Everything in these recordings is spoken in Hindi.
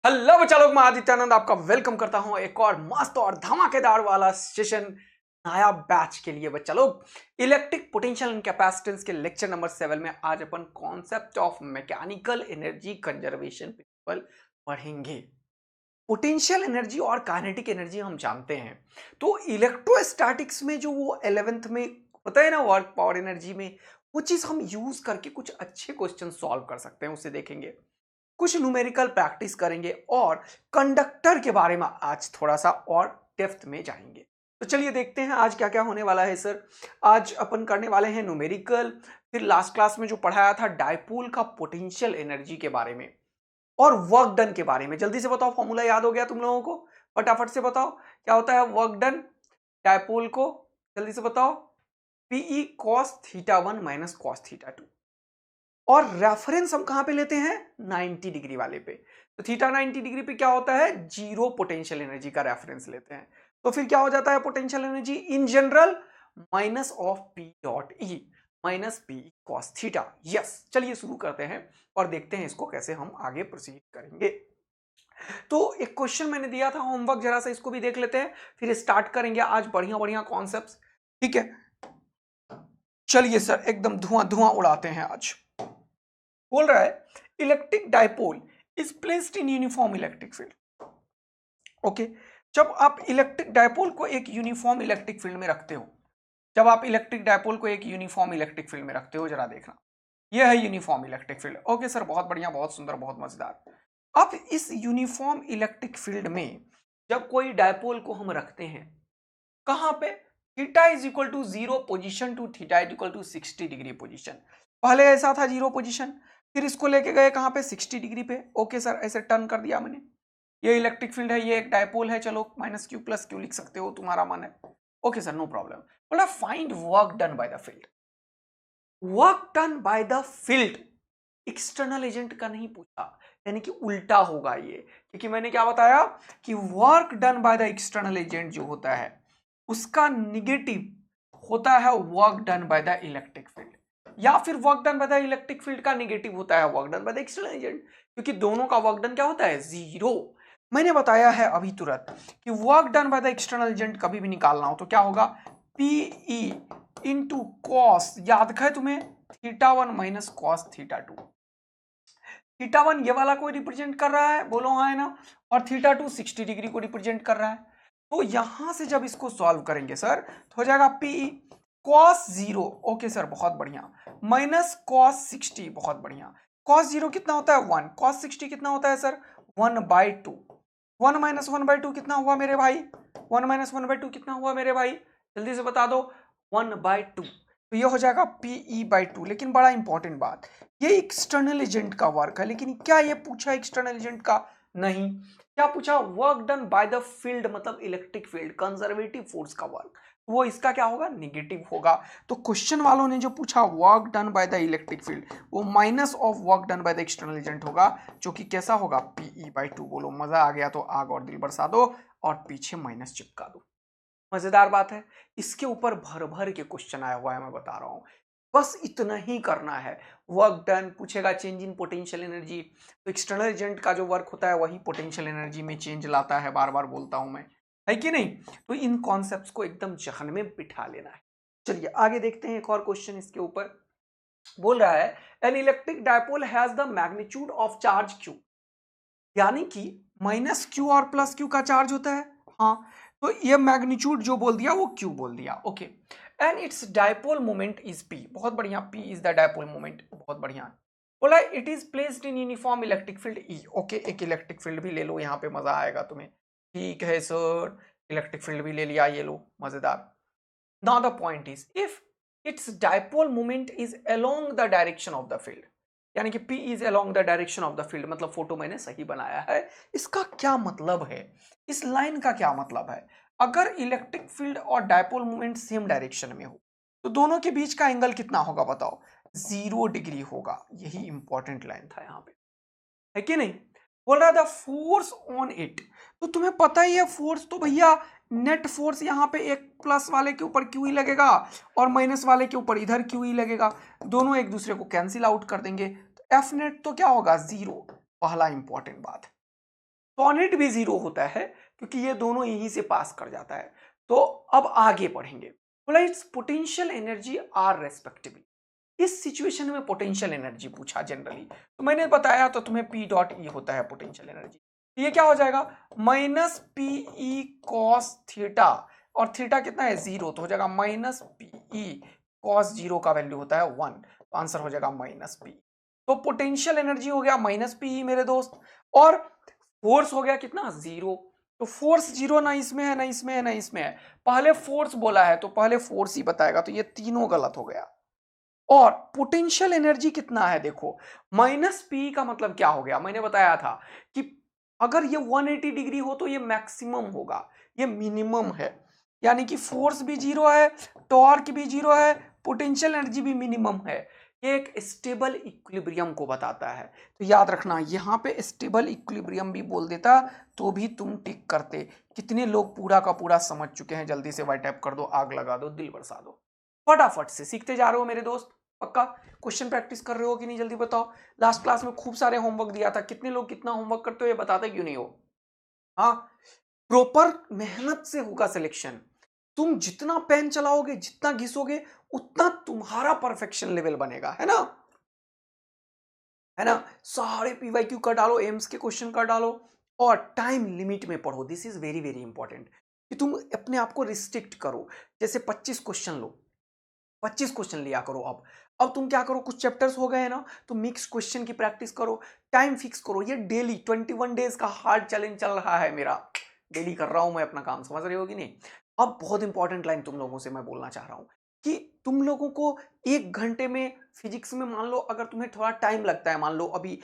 हेलो बच्चा लोग, मैं आदित्यानंद आपका वेलकम करता हूं एक और मस्त और धमाकेदार वाला सेशन नया बैच के लिए। बच्चा लोग, इलेक्ट्रिक पोटेंशियल एंड कैपेसिटेंस के लेक्चर नंबर 7 में आज अपन concept of mechanical energy conservation principle पढ़ेंगे। पोटेंशियल एनर्जी और काइनेटिक एनर्जी हम जानते हैं, तो इलेक्ट्रोस्टैटिक्स में जो वो 11th में पता है ना, वर्क पावर एनर्जी में वो चीज हम यूज करके कुछ अच्छे क्वेश्चन सॉल्व कर सकते हैं, उसे देखेंगे। कुछ न्यूमेरिकल प्रैक्टिस करेंगे और कंडक्टर के बारे में आज थोड़ा सा और डेप्थ में जाएंगे। तो चलिए देखते हैं आज क्या क्या होने वाला है सर। आज अपन करने वाले हैं न्यूमेरिकल, फिर लास्ट क्लास में जो पढ़ाया था डायपोल का पोटेंशियल एनर्जी के बारे में और वर्क डन के बारे में। जल्दी से बताओ, फॉर्मूला याद हो गया तुम लोगों को? फटाफट से बताओ क्या होता है वर्क डन डायपोल को, जल्दी से बताओ। PE cos theta 1 minus cos theta 2। और रेफरेंस हम कहां पे लेते हैं? 90 डिग्री वाले पे। तो थीटा 90 डिग्री पे क्या होता है? जीरो पोटेंशियल एनर्जी का रेफरेंस लेते हैं। तो फिर क्या हो जाता है potential energy in general? Minus of P dot E minus P cos theta. Yes, चलिए शुरू करते हैं और देखते हैं इसको कैसे हम आगे प्रोसीड करेंगे। तो एक क्वेश्चन मैंने दिया था होमवर्क, जरा सा इसको भी देख लेते हैं, फिर स्टार्ट करेंगे आज बढ़िया बढ़िया कॉन्सेप्ट्स। ठीक है, चलिए सर एकदम धुआं धुआं उड़ाते हैं आज। बोल रहा है electric dipole is placed in uniform electric field. Okay, जब आप इलेक्ट्रिक डायपोल को एक यूनिफॉर्म इलेक्ट्रिक फील्ड में रखते हो, जब आप इलेक्ट्रिक डायपोल को एक यूनिफॉर्म इलेक्ट्रिक फील्ड में रखते हो, जरा देखना, यह है uniform electric field. Okay sir, बहुत बढ़िया, बहुत सुंदर, बहुत मजेदार। अब इस यूनिफॉर्म इलेक्ट्रिक फील्ड में जब कोई डायपोल को हम रखते हैं, कहां पे? Theta is equal to zero position two theta is equal to 60 degree position. पहले ऐसा था जीरो पोजिशन, फिर इसको लेके गए कहां पे? 60 डिग्री पे। ओके सर, ऐसे टर्न कर दिया मैंने। ये इलेक्ट्रिक फील्ड है, ये एक डायपोल है, चलो माइनस क्यू प्लस क्यू लिख सकते हो, तुम्हारा मन है। Okay sir, no problem. बोला find work done by the field. Work done by the field external agent का नहीं पूछा, यानी कि उल्टा होगा ये, क्योंकि मैंने क्या बताया कि work done by the external agent जो होता है उसका निगेटिव होता है work done by the electric field, या फिर work done by the electric field का निगेटिव होता है work done by the external agent, क्योंकि दोनों का वर्क डन क्या होता है? जीरो। मैंने बताया है अभी तुरंत कि work done by the external agent कभी भी निकालना हो तो क्या होगा? पीई इंटू कॉस, याद है तुम्हें, theta 1 minus cos theta 2। Theta 1 ये वाला को रिप्रेजेंट कर रहा है, बोलो हाँ है ना, और थीटा 2 60 डिग्री को रिप्रेजेंट कर रहा है। तो यहां से जब इसको सॉल्व करेंगे सर तो हो जाएगा P cos zero. Okay sir, बहुत बढ़िया, माइनस कॉस 60, बहुत बढ़िया। कॉस जीरो कितना होता है? 1। कॉस 60 कितना होता है सर? 1/2। 1 माइनस 1/2 कितना हुआ मेरे भाई? 1 माइनस 1/2 कितना हुआ मेरे भाई? जल्दी से बता दो। 1/2। तो ये हो जाएगा PE/2। लेकिन बड़ा इंपॉर्टेंट बात, ये एक्सटर्नल एजेंट का वर्क है, लेकिन क्या ये पूछा एक्सटर्नल एजेंट का? नहीं। क्या पूछा? Work done by the field, मतलब इलेक्ट्रिक फील्ड, कंजर्वेटिव फोर्स का वर्क। वो इसका क्या होगा? निगेटिव होगा। तो क्वेश्चन वालों ने जो पूछा work done by the electric field, वो minus of work done by the external agent होगा, जो कि कैसा होगा? PE/2। बोलो मजा आ गया तो आग और दिल बरसा दो और पीछे माइनस चिपका दो। मजेदार बात है, इसके ऊपर भर भर के क्वेश्चन आया हुआ है, मैं बता रहा हूं। बस इतना ही करना है। वर्क डन पूछेगा, चेंज इन पोटेंशियल एनर्जी, तो एक्सटर्नल एजेंट का जो वर्क होता है वही पोटेंशियल एनर्जी में चेंज लाता है, बार बार बोलता हूं मैं, है कि नहीं? तो इन कॉन्सेप्ट्स को एकदम जहन में बिठा लेना है। चलिए आगे देखते हैं एक और क्वेश्चन इसके ऊपर। बोल रहा है an electric dipole has the magnitude of charge Q, यानी कि माइनस क्यू और प्लस क्यू का चार्ज होता है। हाँ, तो ये मैग्नीट्यूड जो बोल दिया वो क्यू बोल दिया। Okay, and it's dipole moment is P, बहुत बढ़िया, P is the dipole moment, बहुत बढ़िया। बोला it is placed in uniform electric field E. Okay, एक इलेक्ट्रिक फील्ड भी ले लो, यहाँ पे मजा आएगा तुम्हें। ठीक है सर, इलेक्ट्रिक फील्ड भी ले लिया, ये लो, मजेदार। Now the point is if it's dipole moment is along the direction of the field, यानी कि P is along the direction of the field, मतलब फोटो मैंने सही बनाया है। इसका क्या मतलब है? इस लाइन का क्या मतलब है? अगर इलेक्ट्रिक फील्ड और डायपोल मूवमेंट सेम डायरेक्शन में हो तो दोनों के बीच का एंगल कितना होगा बताओ? 0 डिग्री होगा। यही इंपॉर्टेंट लाइन था यहाँ पे, है कि नहीं? बोल रहा था फोर्स ऑन इट, तो तुम्हें पता ही है फोर्स तो भैया नेट फोर्स यहाँ पे एक प्लस वाले के ऊपर क्यू ही लगेगा और माइनस वाले के ऊपर इधर क्यू ही लगेगा, दोनों एक दूसरे को कैंसिल आउट कर देंगे, तो एफ नेट तो क्या होगा? 0। पहला इंपॉर्टेंट बात। सोनेट भी जीरो होता है क्योंकि ये दोनों यहीं से पास कर जाता है। तो अब आगे पढ़ेंगे। बोला it's potential energy are respectively. इस सिचुएशन में पोटेंशियल एनर्जी पूछा जनरली, तो मैंने बताया तो तुम्हें पी डॉट ई होता है पोटेंशियल एनर्जी। ये क्या हो जाएगा minus P E cos theta, और थीटा कितना है 0, तो हो जाएगा माइनस पी ई कॉस 0 का वैल्यू होता है 1, तो आंसर हो जाएगा माइनस पी। तो पोटेंशियल एनर्जी हो गया माइनस पी ई मेरे दोस्त, और फोर्स हो गया कितना 0। तो फोर्स 0 ना इसमें है ना इसमें है ना इसमें है, पहले फोर्स बोला है तो पहले फोर्स ही बताएगा, तो ये तीनों गलत हो गया। और पोटेंशियल एनर्जी कितना है देखो, माइनस पी का मतलब क्या हो गया, मैंने बताया था कि अगर ये 180 डिग्री हो तो ये मैक्सिमम होगा, ये मिनिमम है, यानी कि फोर्स भी 0 है, टॉर्क भी 0 है, पोटेंशियल एनर्जी भी मिनिमम है। ये एक स्टेबल इक्विलिब्रियम को बताता है। तो याद रखना यहां पे स्टेबल इक्विलिब्रियम भी बोल देता तो भी तुम टिक करते। कितने लोग पूरा का पूरा समझ चुके हैं, जल्दी से वाई टैप कर दो, आग लगा दो, दिल बरसा दो, फटाफट से सीखते जा रहे हो मेरे दोस्त। पक्का क्वेश्चन प्रैक्टिस कर रहे हो कि नहीं, जल्दी बताओ। लास्ट क्लास में खूब सारे होमवर्क दिया था, कितने लोग कितना होमवर्क करते हो ये बताते क्यों नहीं हो। हाँ, प्रॉपर मेहनत से होगा सिलेक्शन। तुम जितना पेन चलाओगे, जितना घिसोगे, उतना तुम्हारा परफेक्शन लेवल बनेगा, है ना, है ना। सारे पीवाईक्यू कर डालो, एम्स के क्वेश्चन कर डालो, और टाइम लिमिट में पढ़ो। This is very very important कि तुम अपने आप को रिस्ट्रिक्ट करो। जैसे 25 क्वेश्चन लो, 25 क्वेश्चन लिया करो। अब तुम क्या करो, कुछ चैप्टर्स हो गए ना, तो मिक्स क्वेश्चन की प्रैक्टिस करो, टाइम फिक्स करो। ये डेली 21 डेज का हार्ड चैलेंज चल रहा है मेरा, डेली कर रहा हूं मैं अपना काम, समझ रहे हो कि नहीं। अब बहुत इंपॉर्टेंट लाइन तुम लोगों से मैं बोलना चाह रहा हूं कि तुम लोगों को 1 घंटे में फिजिक्स में, मान लो अगर तुम्हें थोड़ा टाइम लगता है, मान लो अभी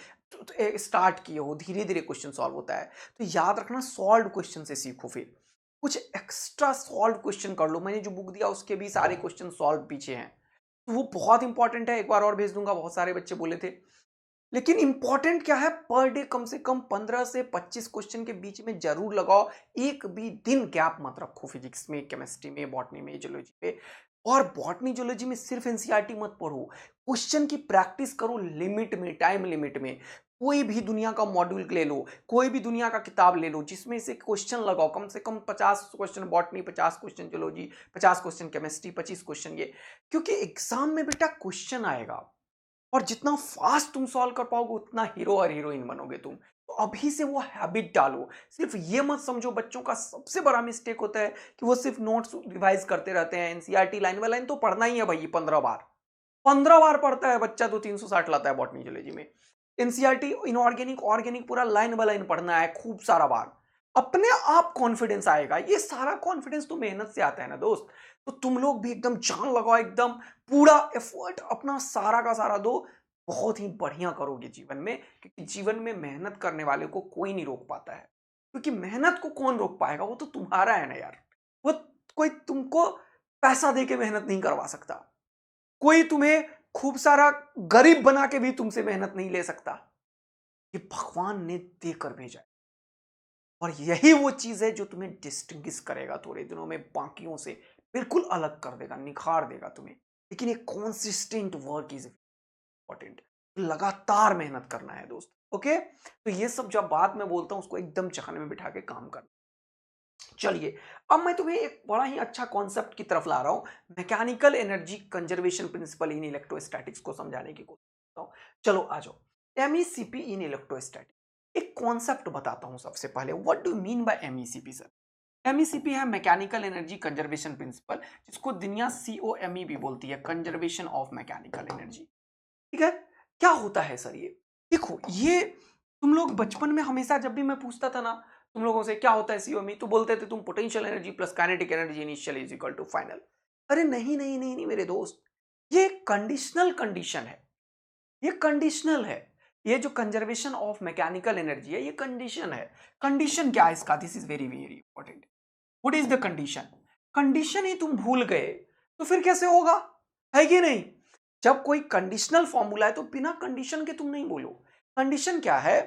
स्टार्ट किए हो, धीरे धीरे क्वेश्चन सॉल्व होता है, तो याद रखना सॉल्व क्वेश्चन से सीखो। फिर कुछ एक्स्ट्रा सॉल्व क्वेश्चन कर लो, मैंने जो बुक दिया उसके भी सारे क्वेश्चन सॉल्व पीछे हैं, तो वो बहुत इंपॉर्टेंट है। एक बार और भेज दूंगा, बहुत सारे बच्चे बोले थे। लेकिन इंपॉर्टेंट क्या है, पर डे कम से कम 15 से 25 क्वेश्चन के बीच में जरूर लगाओ। एक भी दिन गैप मत रखो, फिजिक्स में, केमिस्ट्री में, बॉटनी में, जूलॉजी में। और बॉटनी जूलॉजी में सिर्फ एनसीईआरटी मत पढ़ो, क्वेश्चन की प्रैक्टिस करो लिमिट में, टाइम लिमिट में। कोई भी दुनिया का मॉड्यूल ले लो, कोई भी दुनिया का किताब ले लो, जिसमें से क्वेश्चन लगाओ, कम से कम 50 question botany, 50 question zoology, 50 question chemistry, 25 question ये। क्योंकि एग्जाम में बेटा क्वेश्चन आएगा, और जितना फास्ट तुम सॉल्व कर पाओगे उतना हीरो और हीरोइन बनोगे तुम। तो अभी से वो हैबिट डालो। सिर्फ ये मत समझो, बच्चों का सबसे बड़ा मिस्टेक होता है कि वो सिर्फ नोट्स रिवाइज करते रहते हैं। एनसीईआरटी लाइन बाय लाइन तो पढ़ना ही है भाई, 15 बार, 15 बार पढ़ता है बच्चा तो 360 लाता है बॉटनी जूलॉजी में। एनसीईआरटी इनऑर्गेनिक ऑर्गेनिक पूरा लाइन बाय लाइन पढ़ना है खूब सारा बार, अपने आप कॉन्फिडेंस आएगा। ये सारा कॉन्फिडेंस तो मेहनत से आता है ना दोस्त। तो तुम लोग भी एकदम जान लगाओ, एकदम पूरा एफर्ट अपना सारा का सारा दो, बहुत ही बढ़िया करोगे जीवन में। क्योंकि जीवन में मेहनत करने वाले को कोई नहीं रोक पाता है, क्योंकि मेहनत को कौन रोक पाएगा, वो तो तुम्हारा है ना यार। वो कोई तुमको पैसा दे के मेहनत नहीं करवा सकता, कोई तुम्हें खूब सारा गरीब बना के भी तुमसे मेहनत नहीं ले सकता। ये भगवान ने देकर भेजा है, और यही वो चीज है जो तुम्हें डिस्टिंग्विश करेगा थोड़े दिनों में बाकियों से, बिल्कुल अलग कर देगा, निखार देगा तुम्हें। लेकिन एक कॉन्सिस्टेंट वर्क इज इंपॉर्टेंट, लगातार मेहनत करना है दोस्त। ओके, तो ये सब जब बात मैं बोलता हूं उसको एकदम चखने में बिठा के काम करना। चलिए, अब मैं तुम्हें एक बड़ा ही अच्छा कॉन्सेप्ट की तरफ ला रहा हूं, mechanical energy conservation principle in electrostatics को समझाने की कोशिश करता हूं। चलो आ जाओ, एमईसीपी इन इलेक्ट्रोस्टैटिक्स। एक कॉन्सेप्ट बताता हूं सबसे पहले, what do mean by MECP sir. MECP है मैकेनिकल एनर्जी कंजर्वेशन प्रिंसिपल, जिसको दुनिया सीओएमई भी बोलती है, कंजर्वेशन ऑफ मैकेनिकल एनर्जी। ठीक है, क्या होता है सर ये। देखो, ये तुम लोग बचपन में हमेशा जब भी मैं पूछता था ना तुम लोगों से क्या होता है सीओएमई, तो बोलते थे तुम potential energy plus kinetic energy initial is equal to final. अरे नहीं नहीं नहीं नहीं मेरे दोस्त, ये कंडीशनल कंडीशन है, ये कंडीशनल है। ये जो कंजर्वेशन ऑफ मैकेनिकल एनर्जी है, ये कंडीशन है। कंडीशन क्या है इसका, this is very very important. What is the condition, condition ही तुम भूल गए तो फिर कैसे होगा, है कि नहीं। जब कोई कंडीशनल फॉर्मूला है तो बिना कंडीशन के तुम नहीं बोलो। कंडीशन क्या है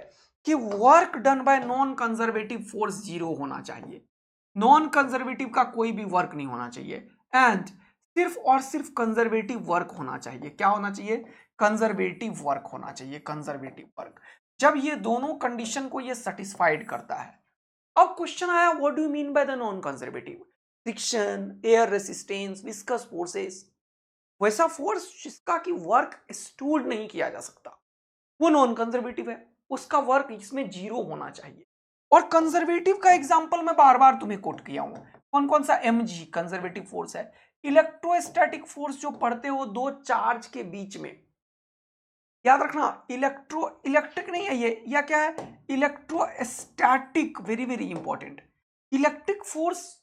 कि work done bye non conservative force 0 होना चाहिए, नॉन कंजर्वेटिव का कोई भी वर्क नहीं होना चाहिए, एंड सिर्फ और सिर्फ कंजर्वेटिव वर्क होना चाहिए। क्या होना चाहिए, कंजर्वेटिव वर्क होना चाहिए, कंजर्वेटिव वर्क। जब ये दोनों कंडीशन को ये सेटिस्फाइड करता है। अब क्वेश्चन आया, what do you mean by the non conservative? Friction, air resistance, viscous forces, वैसा फोर्स जिसका कि वर्क स्टोर्ड नहीं किया जा सकता, वो नॉन कंजर्वेटिव है, उसका वर्क इसमें जीरो होना चाहिए। और कंजर्वेटिव का एग्जांपल मैं बार बार तुम्हें कोट किया हूं, कौन कौन सा? mg कंजर्वेटिव फोर्स है। इलेक्ट्रोस्टैटिक फोर्स जो पढ़ते हो दो चार्ज के बीच में, याद रखना, इलेक्ट्रिक नहीं है ये, या क्या है? Electrostatic, very very important. Electric force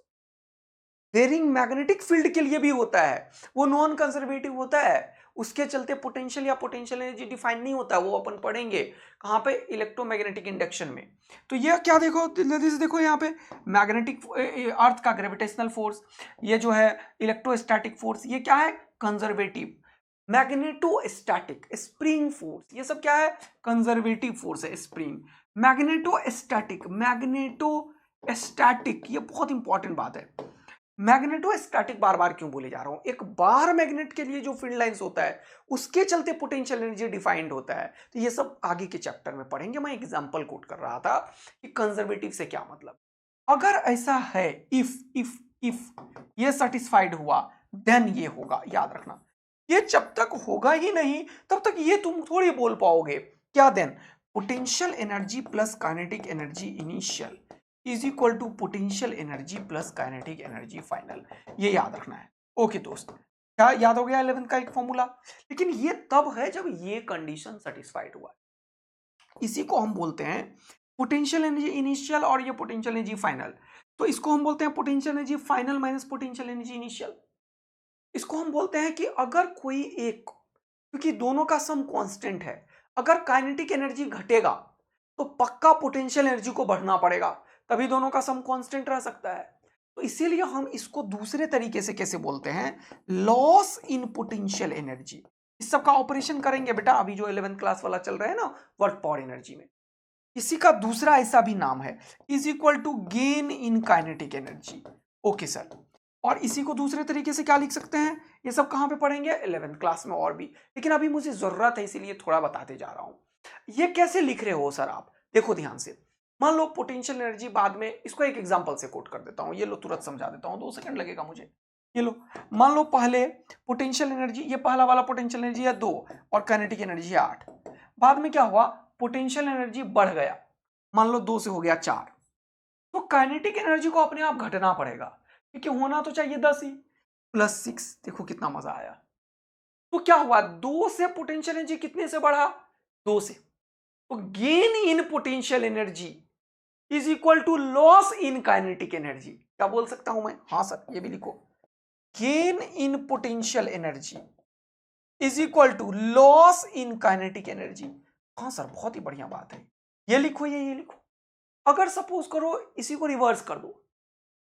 varying magnetic field के लिए भी होता है, वो नॉन कंजर्वेटिव होता है। उसके चलते पोटेंशियल या पोटेंशियल एनर्जी डिफाइन नहीं होता, वो अपन पढ़ेंगे कहां पे? इलेक्ट्रोमैग्नेटिक इंडक्शन में। तो ये क्या देखो, देखो यहाँ पे मैग्नेटिक अर्थ का ग्रेविटेशनल फोर्स, ये जो है इलेक्ट्रोस्टैटिक फोर्स, ये क्या है? कंजर्वेटिव। मैग्नेटोस्टैटिक स्प्रिंग फोर्स, ये सब क्या है? कंजर्वेटिव फोर्स है, स्प्रिंग। मैग्नेटोस्टैटिक, ये बहुत इंपॉर्टेंट बात है। मैग्नेटोस्टैटिक बार बार क्यों बोले जा रहा हूं? एक बार मैग्नेट के लिए जो फील्ड लाइंस होता है उसके चलते पोटेंशियल एनर्जी डिफाइंड होता है। तो ये सब आगे के चैप्टर में पढ़ेंगे। मैं एग्जांपल कोट कर रहा था कि कंजर्वेटिव से क्या मतलब। अगर ऐसा है, इफ ये सेटिस्फाइड हुआ, देन ये होगा। याद रखना, ये जब तक होगा ही नहीं तब तक ये तुम थोड़ी बोल पाओगे। क्या? Then potential energy plus kinetic energy initial is equal to potential energy plus kinetic energy final. ये याद रखना है। ओके दोस्त, क्या याद हो गया 11th का एक फॉर्मूला? लेकिन ये तब है जब ये कंडीशन सेटिस्फाइड हुआ। इसी को हम बोलते हैं पोटेंशियल एनर्जी इनिशियल और ये पोटेंशियल एनर्जी फाइनल। तो इसको हम बोलते हैं potential energy final minus potential energy initial. इसको हम बोलते हैं कि अगर कोई एक, क्योंकि दोनों का सम कांस्टेंट है, अगर काइनेटिक एनर्जी घटेगा तो पक्का पोटेंशियल एनर्जी को बढ़ना पड़ेगा, तभी दोनों का सम कांस्टेंट रह सकता है। तो इसीलिए हम इसको दूसरे तरीके से कैसे बोलते हैं? Loss in potential energy. इस सब का ऑपरेशन करेंगे बेटा, अभी जो 11th क्लास वाला चल रहा है ना, वर्क पावर एनर्जी में। इसी का दूसरा ऐसा भी नाम है, is equal to gain in kinetic energy. Okay sir. और इसी को दूसरे तरीके से क्या लिख सकते हैं? ये सब कहां पे पढ़ेंगे? 11th क्लास में और भी, लेकिन अभी मुझे जरूरत है इसीलिए थोड़ा बताते जा रहा हूं। ये कैसे लिख रहे हो सर आप? देखो ध्यान से, मान लो पोटेंशियल एनर्जी, बाद में इसको एक एग्जांपल से कोट कर देता हूं, ये लो तुरंत समझा देता हूं, 2 सेकंड लगेगा मुझे। ये लो, मान लो पहले पोटेंशियल एनर्जी, ये पहला वाला पोटेंशियल एनर्जी है 2 और काइनेटिक एनर्जी है 8। बाद में क्या हुआ? पोटेंशियल एनर्जी बढ़ गया, मान लो 2 से हो गया 4। तो काइनेटिक एनर्जी को अपने आप घटना पड़ेगा, क्योंकि होना तो चाहिए 10 ही, प्लस 6। देखो कितना मजा आया। तो क्या हुआ? 2 से पोटेंशियल एनर्जी कितने से बढ़ा? 2 से। तो gain in potential energy is equal to loss in kinetic energy. क्या बोल सकता हूं मैं? हाँ सर, ये भी लिखो, gain in potential energy is equal to loss in kinetic energy. हाँ सर, बहुत ही बढ़िया बात है, ये लिखो, ये लिखो। अगर सपोज करो इसी को रिवर्स कर दो,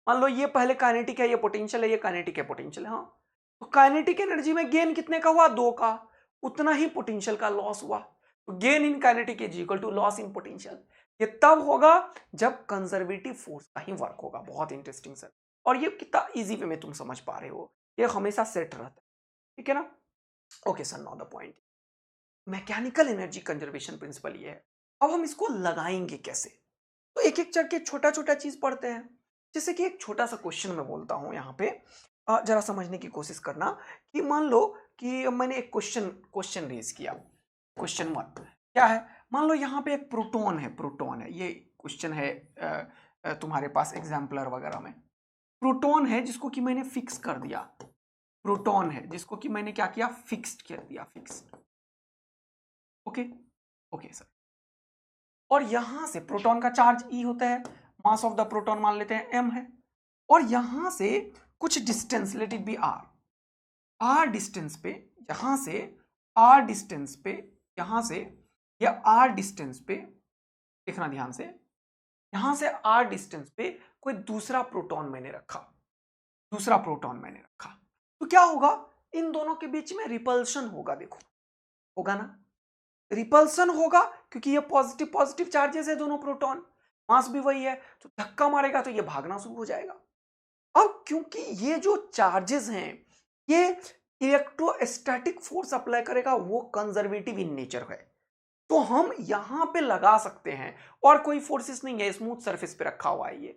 मान लो ये पहले काइनेटिक है, ये पोटेंशियल है, ये काइनेटिक है, पोटेंशियल है। हाँ, तो काइनेटिक एनर्जी में गेन कितने का हुआ? 2 का, उतना ही पोटेंशियल का लॉस हुआ। तो gain in kinetic is equal to loss in potential. ये तब होगा जब कंजर्वेटिव फोर्स का ही वर्क होगा। बहुत इंटरेस्टिंग सर, और ये कितना इजी वे में तुम समझ पा रहे हो, ये हमेशा सेट रहता है, ठीक है ना? Okay sir, now the point, mechanical energy conservation principle ये है। अब हम इसको लगाएंगे कैसे? तो एक एक करके छोटा छोटा चीज पढ़ते हैं। जैसे कि एक छोटा सा क्वेश्चन मैं बोलता हूं यहाँ पे, जरा समझने की कोशिश करना। कि मान लो कि मैंने एक क्वेश्चन रेज किया। क्वेश्चन 1 क्या है? मान लो यहाँ पे एक प्रोटॉन है, ये क्वेश्चन है तुम्हारे पास एग्जाम्पलर वगैरह में। प्रोटॉन है जिसको कि मैंने फिक्स कर दिया, प्रोटॉन है जिसको कि मैंने क्या किया? फिक्स्ड कर दिया, फिक्स्ड। Okay okay sir. और यहां से प्रोटॉन का चार्ज E होता है, मास ऑफ द प्रोटॉन मान लेते हैं m है, और यहां से कुछ distance, let it be r distance पे, यहां से r डिस्टेंस पे, यहां से या r डिस्टेंस पे, देखना ध्यान से, यहां से r डिस्टेंस पे कोई दूसरा प्रोटॉन मैंने रखा, तो क्या होगा? इन दोनों के बीच में रिपल्शन होगा। देखो, होगा ना? रिपल्सन होगा, क्योंकि ये पॉजिटिव पॉजिटिव चार्जेस है दोनों प्रोटॉन, मास भी वही है, तो धक्का मारेगा तो ये भागना शुरू हो जाएगा। अब क्योंकि ये जो चार्जेस हैं ये इलेक्ट्रोस्टैटिक फोर्स अप्लाई करेगा, वो कंजर्वेटिव इन नेचर है, तो हम यहां पे लगा सकते हैं और कोई फोर्सेस नहीं है, स्मूथ सरफेस पे रखा हुआ है ये।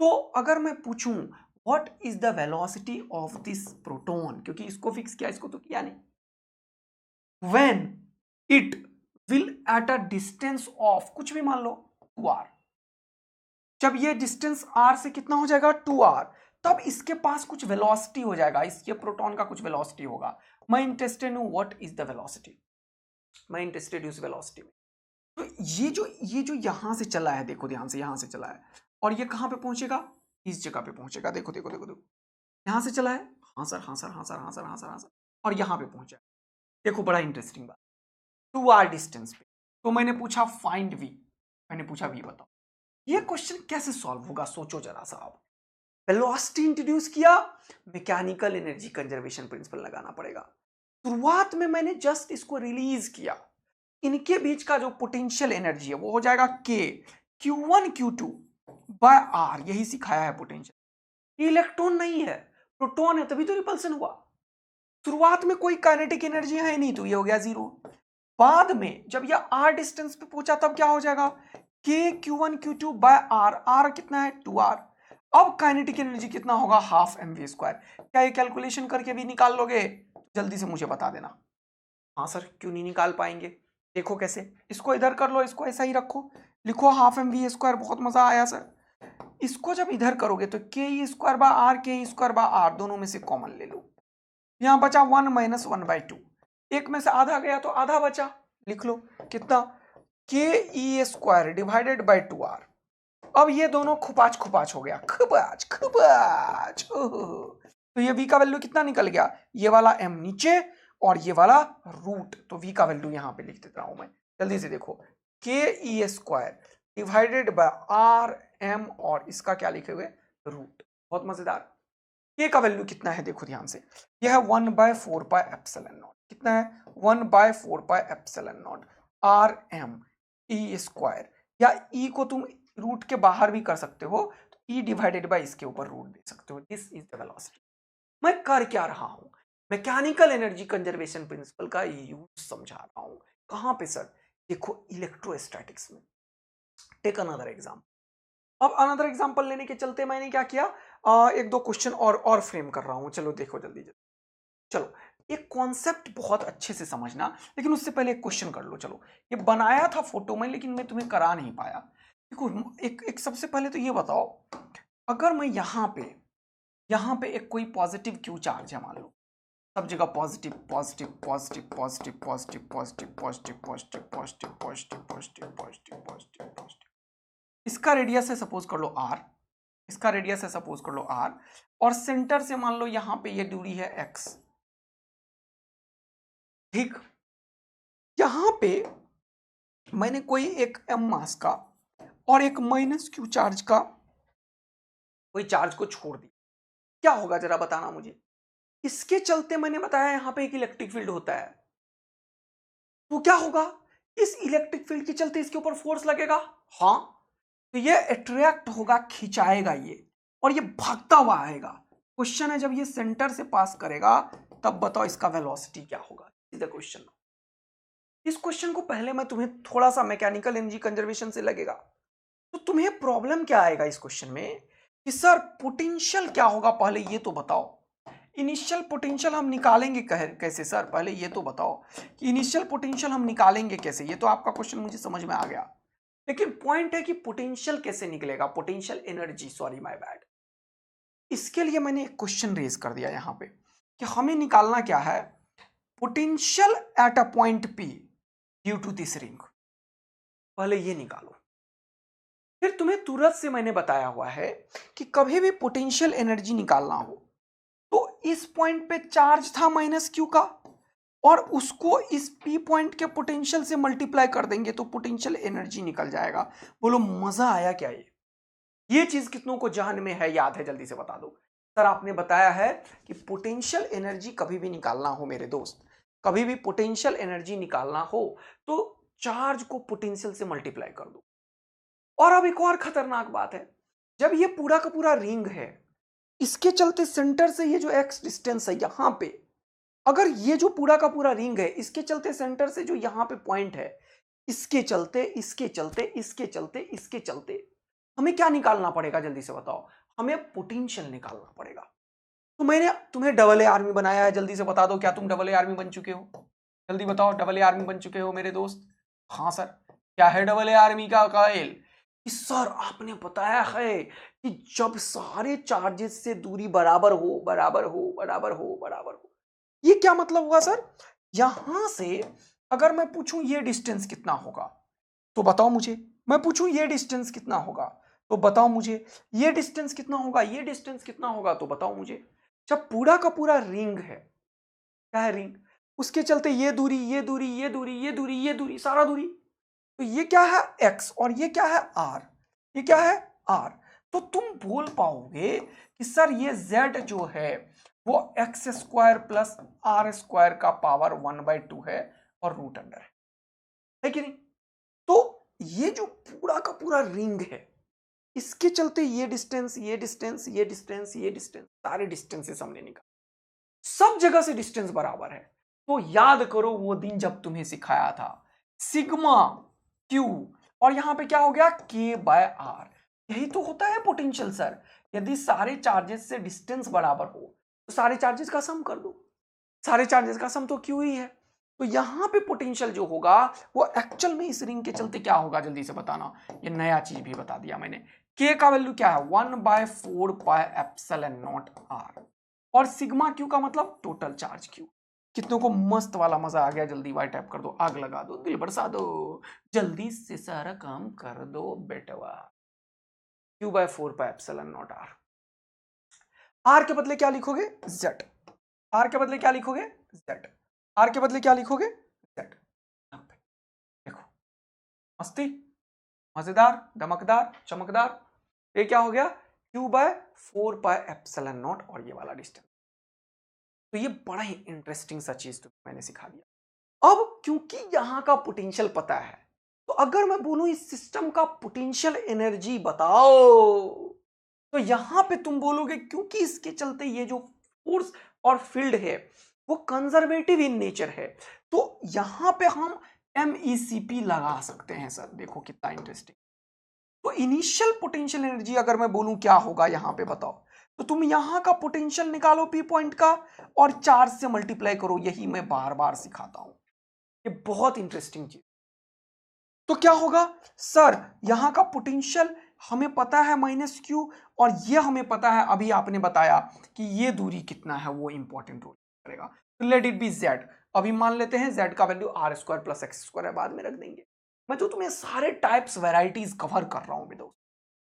तो अगर मैं पूछूं what is the velocity of this proton, क्योंकि इसको फिक्स किया, इसको तो किया नहीं, when it will at a distance of कुछ भी मान लो 2r, जब ये डिस्टेंस r से कितना हो जाएगा 2r, तब इसके पास कुछ वेलोसिटी हो जाएगा, इसके प्रोटॉन का कुछ वेलोसिटी होगा। मैं इंटरेस्टेड हूं व्हाट इज द वेलोसिटी, मैं इंटरेस्टेड उस वेलोसिटी में। तो ये जो यहां से चला है, देखो ध्यान से, यहां से चला है और ये कहां पे पहुंचेगा, इस जगह पे पहुंचेगा। देखो देखो देखो देखो, यहां से चला है, हाँ सर हाँ सर हाँ सर हाँ सर हाँ सर हाँ सर, और यहां पे पहुंचा। देखो बड़ा इंटरेस्टिंग बात, 2r डिस्टेंस पे। तो मैंने पूछा फाइंड v, मैंने पूछा v बताओ। ये क्वेश्चन कैसे सॉल्व होगा, सोचो जरा सा आप। वेलोसिटी इंट्रोड्यूस किया, मैकेनिकल एनर्जी कंजर्वेशन प्रिंसिपल लगाना पड़ेगा। शुरुआत में मैंने जस्ट इसको रिलीज किया, इनके बीच का जो पोटेंशियल एनर्जी है वो हो जाएगा k q1 q2 by r, यही सिखाया है पोटेंशियल। ये इलेक्ट्रॉन नहीं है, प्रोटॉन है, तभी तो रिपल्सन हुआ। शुरुआत में कोई काइनेटिक एनर्जी है नहीं, तो ये हो गया जीरो। बाद में जब ये r डिस्टेंस पे पहुंचा तब क्या हो जाएगा, k q1 q2 by r, r कितना है 2r। अब काइनेटिक एनर्जी कितना होगा, हाफ mv²। क्या ये कैलकुलेशन करके भी निकाल लोगे, जल्दी से मुझे बता देना। हाँ सर क्यों नहीं निकाल पाएंगे, देखो कैसे, इसको इधर कर लो, इसको ऐसा ही रखो, लिखो हाफ mv², बहुत मजा आया सर। इसको जब इधर करोगे तो ke² bye r, ke² bye r दोनों में से कॉमन ले लो, यहां बचा 1 माइनस 1/2, एक में से आधा गया तो आधा बचा, लिख लो कितना, ke² डिवाइडेड बाय 2r। अब ये दोनों खुपाच खुपाच हो गया, खुपाच खुपाच, तो ये v का वैल्यू कितना निकल गया, ये वाला m नीचे और ये वाला रूट, तो v का वैल्यू यहां पे लिख देता हूं मैं, जल्दी से देखो, ke² divided by r m और इसका क्या लिखे हुए रूट, बहुत मजेदार। k का वैल्यू कितना है, देखो ध्यान से, यह है 1/4πε0, कितना है 1/4πε0 आर एम e², या e को तुम रूट के बाहर भी कर सकते हो, तो e डिवाइडेड बाय इसके ऊपर रूट दे सकते हो। This is the velocity. मैं कर क्या रहा हूं, मैकेनिकल एनर्जी कंजर्वेशन प्रिंसिपल का यूज समझा रहा हूं। कहां पे सर, देखो इलेक्ट्रोस्टैटिक्स में। Take another example. अब अनदर एग्जाम्पल लेने के चलते मैंने क्या किया, एक दो क्वेश्चन और फ्रेम कर रहा हूं, चलो देखो जल्दी जल्दी। चलो एक कॉन्सेप्ट बहुत अच्छे से समझना, लेकिन उससे पहले एक क्वेश्चन कर लो। चलो ये बनाया था फोटो में, लेकिन मैं तुम्हें करा नहीं पाया। देखो एक सबसे पहले तो ये बताओ, अगर मैं यहाँ पे एक कोई पॉजिटिव क्यू चार्ज है, मान लो सब जगह positive positive positive positive positive positive positive positive positive positive positive positive positive positive, इसका रेडियस है सपोज कर लो r, इसका रेडियस है सपोज कर लो r, और सेंटर से मान लो यहाँ पे ये दूरी है x, ठीक। यहां पे मैंने कोई एक m मास का और एक माइनस q चार्ज का कोई चार्ज को छोड़ दिया, क्या होगा जरा बताना मुझे। इसके चलते मैंने बताया यहां पे एक इलेक्ट्रिक फील्ड होता है, तो क्या होगा, इस इलेक्ट्रिक फील्ड के चलते इसके ऊपर फोर्स लगेगा, हाँ, तो ये अट्रैक्ट होगा, खिंचाएगा ये, और ये भागता हुआ आएगा। क्वेश्चन है जब ये सेंटर से पास करेगा तब बताओ इसका वेलोसिटी क्या होगा, इज द क्वेश्चन। इस क्वेश्चन को पहले मैं तुम्हें थोड़ा सा मैकेनिकल एनर्जी कंजर्वेशन से लगेगा, तो तुम्हें प्रॉब्लम क्या आएगा इस क्वेश्चन में कि सर पोटेंशियल क्या होगा, पहले ये तो बताओ। इनिशियल पोटेंशियल हम निकालेंगे कैसे सर, पहले ये तो बताओ कि इनिशियल पोटेंशियल हम निकालेंगे कैसे। ये तो आपका क्वेश्चन मुझे समझ में आ गया, लेकिन पॉइंट है कि पोटेंशियल कैसे निकलेगा, potential energy, sorry my bad. इसके लिए मैंने एक क्वेश्चन रेज कर दिया यहां पे कि हमें निकालना क्या है, potential at a point P due to this ring, पहले ये निकालो। फिर तुम्हें तुरंत से मैंने बताया हुआ है कि कभी भी पोटेंशियल एनर्जी निकालना हो तो इस पॉइंट पे चार्ज था माइनस क्यू का, और उसको इस पी पॉइंट के पोटेंशियल से मल्टीप्लाई कर देंगे तो पोटेंशियल एनर्जी निकल जाएगा। बोलो मजा आया क्या ये चीज कितनों को जहन में है, याद है, जल्दी से बता दो। सर आपने बताया है कि पोटेंशियल एनर्जी कभी भी निकालना हो मेरे दोस्त, कभी भी पोटेंशियल एनर्जी निकालना हो तो चार्ज को पोटेंशियल से मल्टीप्लाई कर दो। और अब एक और खतरनाक बात है, जब ये पूरा का पूरा रिंग है, इसके चलते सेंटर से ये जो एक्स डिस्टेंस है यहां पे, अगर ये जो पूरा का पूरा रिंग है इसके चलते सेंटर से जो यहां पे पॉइंट है, इसके चलते इसके चलते इसके चलते इसके चलते हमें क्या निकालना पड़ेगा, जल्दी से बताओ। हमें पोटेंशियल निकालना पड़ेगा। तो मैंने तुम्हें डबल ए आर्मी बनाया है, जल्दी से बता दो क्या तुम डबल ए आर्मी बन चुके हो? जल्दी बताओ, डबल ए आर्मी बन चुके हो मेरे दोस्त? हाँ सर। क्या है डबल ए आर्मी का कायल? कि सर आपने बताया है कि जब सारे चार्जेस से दूरी बराबर हो बराबर हो बराबर हो बराबर हो। ये क्या मतलब हुआ सर? यहां से अगर मैं पूछूं ये डिस्टेंस कितना होगा तो बताओ मुझे। मैं पूछूं ये डिस्टेंस कितना होगा तो बताओ मुझे। ये डिस्टेंस कितना होगा, ये डिस्टेंस कितना होगा तो बताओ मुझे। जब पूरा का पूरा रिंग है, क्या है रिंग, उसके चलते ये दूरी ये दूरी ये दूरी ये दूरी ये दूरी सारा दूरी, तो ये क्या है x और ये क्या है r, ये क्या है r। तो तुम बोल पाओगे कि सर ये z जो है वो x square plus r square का पावर 1/2 है और रूट अंडर है कि नहीं? तो ये जो पूरा का पूरा रिंग है, इसके चलते ये डिस्टेंस ये डिस्टेंस ये डिस्टेंस ये डिस्टेंस सारे डिस्टेंसेस हमने निकाले, सब जगह से डिस्टेंस बराबर है। तो याद करो वो दिन जब तुम्हें सिखाया था सिग्मा क्यू और यहां पे क्या हो गया k बाय आर। यही तो होता है पोटेंशियल सर। यदि सारे चार्जेस से डिस्टेंस बराबर हो तो सारे चार्जेस का सम कर दो, सारे चार्जेस का सम तो क्यू ही है। तो यहां पे पोटेंशियल जो होगा वो एक्चुअल में इस रिंग के चलते क्या होगा, जल्दी से बताना। ये नया चीज भी बता दिया मैंने। k का वैल्यू क्या है 1/4 पाई एप्सिलॉन नॉट r और सिग्मा क्यू का मतलब टोटल चार्ज क्यू। कितनों को मस्त वाला मजा आ गया? जल्दी वाई टाइप कर दो, आग लगा दो, दिल बरसा दो, जल्दी से सारा काम कर दो बेटवा। q/4 pi epsilon not r। r के बदले क्या लिखोगे z, r के बदले क्या लिखोगे z, r के बदले क्या लिखोगे z। देखो मस्ती, मजेदार, दमकदार, चमकदार। ये क्या हो गया q/4 पाई एप्सिलॉन नॉट और ये वाला डिस्टेंस। तो ये बड़ा ही इंटरेस्टिंग सा चीज तो मैंने सिखा दिया। अब क्योंकि यहां का पोटेंशियल पता है तो अगर मैं बोलूं इस सिस्टम का पोटेंशियल एनर्जी बताओ तो यहां पे तुम बोलोगे क्योंकि इसके चलते ये जो फोर्स और फील्ड है वो कंजर्वेटिव इन नेचर है, तो यहां पे हम MECP लगा सकते हैं सर। देखो कितना इंटरेस्टिंग। तो इनिशियल पोटेंशियल एनर्जी अगर मैं बोलूं क्या होगा यहां पे बताओ, तो तुम यहां का पोटेंशियल निकालो P पॉइंट का और चार्ज से मल्टीप्लाई करो। यही मैं बार बार सिखाता हूं, ये बहुत इंटरेस्टिंग चीज। तो क्या होगा सर, यहां का पोटेंशियल हमें पता है -q और ये हमें पता है, अभी आपने बताया कि ये दूरी कितना है वो इंपॉर्टेंट रोल करेगा। तो लेट इट बी z। अभी मान लेते हैं z का वैल्यू r² + x² है, बाद में रख देंगे। मैं तो तुम्हें सारे टाइप्स वैरायटीज कवर कर रहा हूं मेरे दोस्त।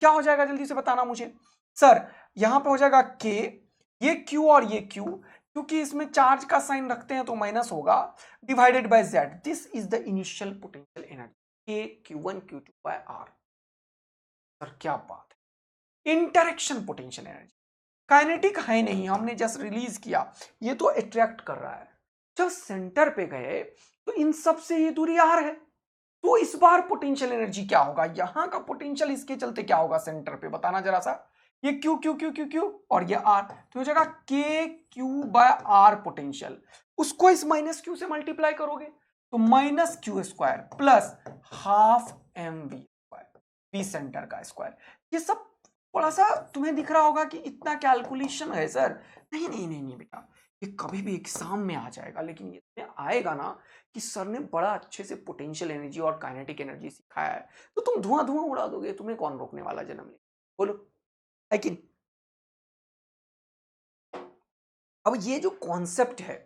क्या हो जाएगा जल्दी से बताना मुझे। सर यहां पे हो जाएगा k, ये q और ये q, क्योंकि इसमें चार्ज का साइन रखते हैं तो माइनस होगा, divided by z। This is the initial potential energy q1 q2 by r। Sir क्या बात है, इंटरेक्शन पोटेंशियल एनर्जी। काइनेटिक है नहीं, हमने जस्ट रिलीज किया, ये तो अट्रैक्ट कर रहा है। जब सेंटर पे गए तो इन सब से ये दूरी r है, तो इस बार पोटेंशियल एनर्जी क्या होगा, यहां का पोटेंशियल इसके चलते क्या होगा सेंटर पे, बताना जरा सा। ये q q q q q और ये r, तो हो जाएगा k q by r potential. उसको इस -q से मल्टीप्लाई करोगे तो -q² plus ½ mv square, v centre का स्क्वायर। ये सब थोड़ा सा तुम्हें दिख रहा होगा कि इतना कैलकुलेशन है सर। नहीं नहीं नहीं नहीं बेटा, ये कभी भी एग्जाम में आ जाएगा, लेकिन ये तुम्हें आएगा ना कि सर ने बड़ा अच्छे से पोटेंशियल एनर्जी और काइनेटिक एनर्जी सिखाया है, तो तुम धुआं धुआं उड़ा दोगे। तुम्हें कौन रोकने वाला जन्म ले, बोलो है कि नहीं? अब ये जो कॉन्सेप्ट है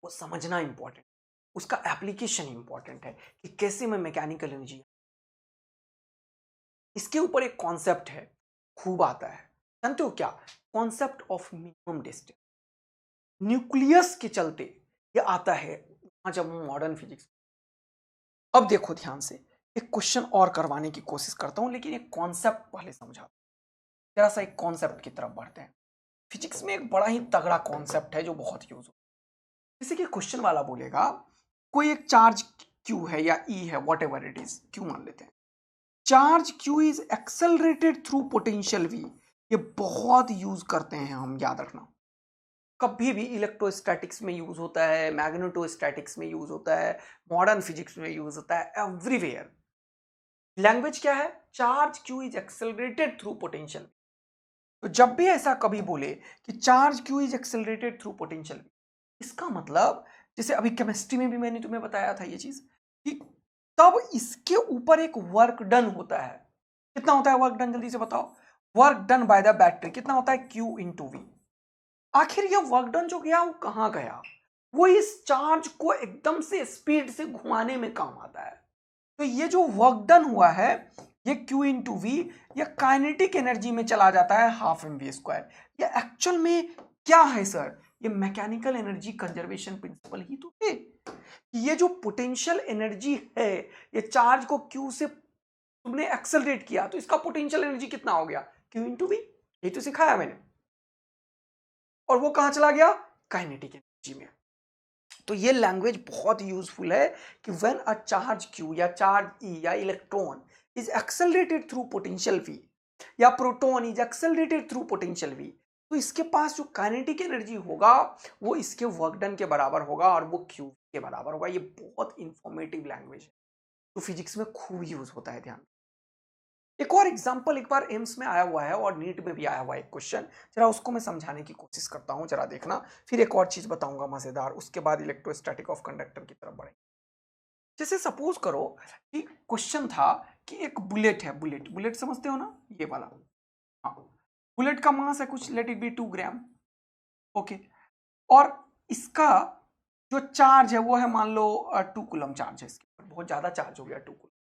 वो समझना इंपॉर्टेंट, उसका एप्लीकेशन इंपॉर्टेंट है कि कैसे मैं मैकेनिकल एनर्जी, इसके ऊपर एक कॉन्सेप्ट है खूब आता है, जानते हो क्या? Concept of minimum distance. Nucleus के चलते ये आता है जब मॉडर्न फिजिक्स। अब देखो ध्यान से, एक क्वेश्चन और करवाने की कोशिश करता हूं, लेकिन एक कॉन्सेप्ट पहले समझा। जरा सा एक कॉन्सेप्ट की तरफ बढ़ते हैं। फिजिक्स में एक बड़ा ही तगड़ा कॉन्सेप्ट है जो बहुत यूज होता है। जैसे कि क्वेश्चन वाला बोलेगा कोई एक चार्ज Q है या E है, what ever it is, Q मान लेते हैं। Charge Q is accelerated through potential V। ये बहुत यूज करते हैं हम, याद रखना। कभी भी इलेक्ट्रोस्टैटिक्स में यूज होता है, मैग्नेटोस्टैटिक्स में यूज होता है, मॉडर्न फिजिक्स में यूज होता है, एवरीवेयर। लैंग्वेज क्या है? Charge Q is accelerated through potential. तो जब भी ऐसा कभी बोले कि charge Q is accelerated through potential, इसका मतलब जैसे अभी केमिस्ट्री में भी मैंने तुम्हें बताया था ये चीज कि तब इसके ऊपर एक वर्क डन होता है। कितना होता है वर्क डन? जल्दी से बताओ। Work done by the battery कितना होता है? Q into V. आखिर ये वर्क डन जो गया वो कहां गया? वो इस चार्ज को एकदम से स्पीड से घुमाने में काम आता है। तो ये जो वर्क डन हुआ है ये Q इंटू वी, ये काइनेटिक एनर्जी में चला जाता है हाफ एम वी स्क्वायर। ये एक्चुअल में क्या है सर? ये मैकेनिकल एनर्जी कंजर्वेशन प्रिंसिपल ही तो है। ये जो पोटेंशियल एनर्जी है, ये चार्ज को Q से तुमने एक्सेलरेट किया तो इसका पोटेंशियल एनर्जी कितना हो गया? Q into V. ये तो सिखाया मैंने। और वो कहां चला गया? काइनेटिक एनर्जी में। तो ये लैंग्वेज बहुत यूजफुल है कि व्हेन अ चार्ज Q या चार्ज E या electron is accelerated through potential V या proton is accelerated through potential V, तो इसके पास जो काइनेटिक एनर्जी होगा वो इसके वर्क डन के बराबर होगा और वो Q के बराबर होगा। ये बहुत इंफॉर्मेटिव लैंग्वेज है तो फिजिक्स में खूब यूज होता है। ध्यान। एक और एग्जांपल एक बार एम्स में आया हुआ है और नीट में भी आया हुआ है एक क्वेश्चन, जरा उसको मैं समझाने की कोशिश करता हूं, जरा देखना। फिर एक और चीज बताऊंगा मजेदार, उसके बाद इलेक्ट्रोस्टैटिक ऑफ कंडक्टर की तरफ बढ़ेंगे। जैसे सपोज करो कि क्वेश्चन था कि एक बुलेट है, बुलेट बुलेट समझते हो ना, ये वाला। हाँ, बुलेट का मास है कुछ, let it be 2 gram. Okay. और इसका जो चार्ज है वो है मान लो 2 कूलम चार्ज है इसके ऊपर। बहुत ज्यादा चार्ज हो गया, 2 कूलम।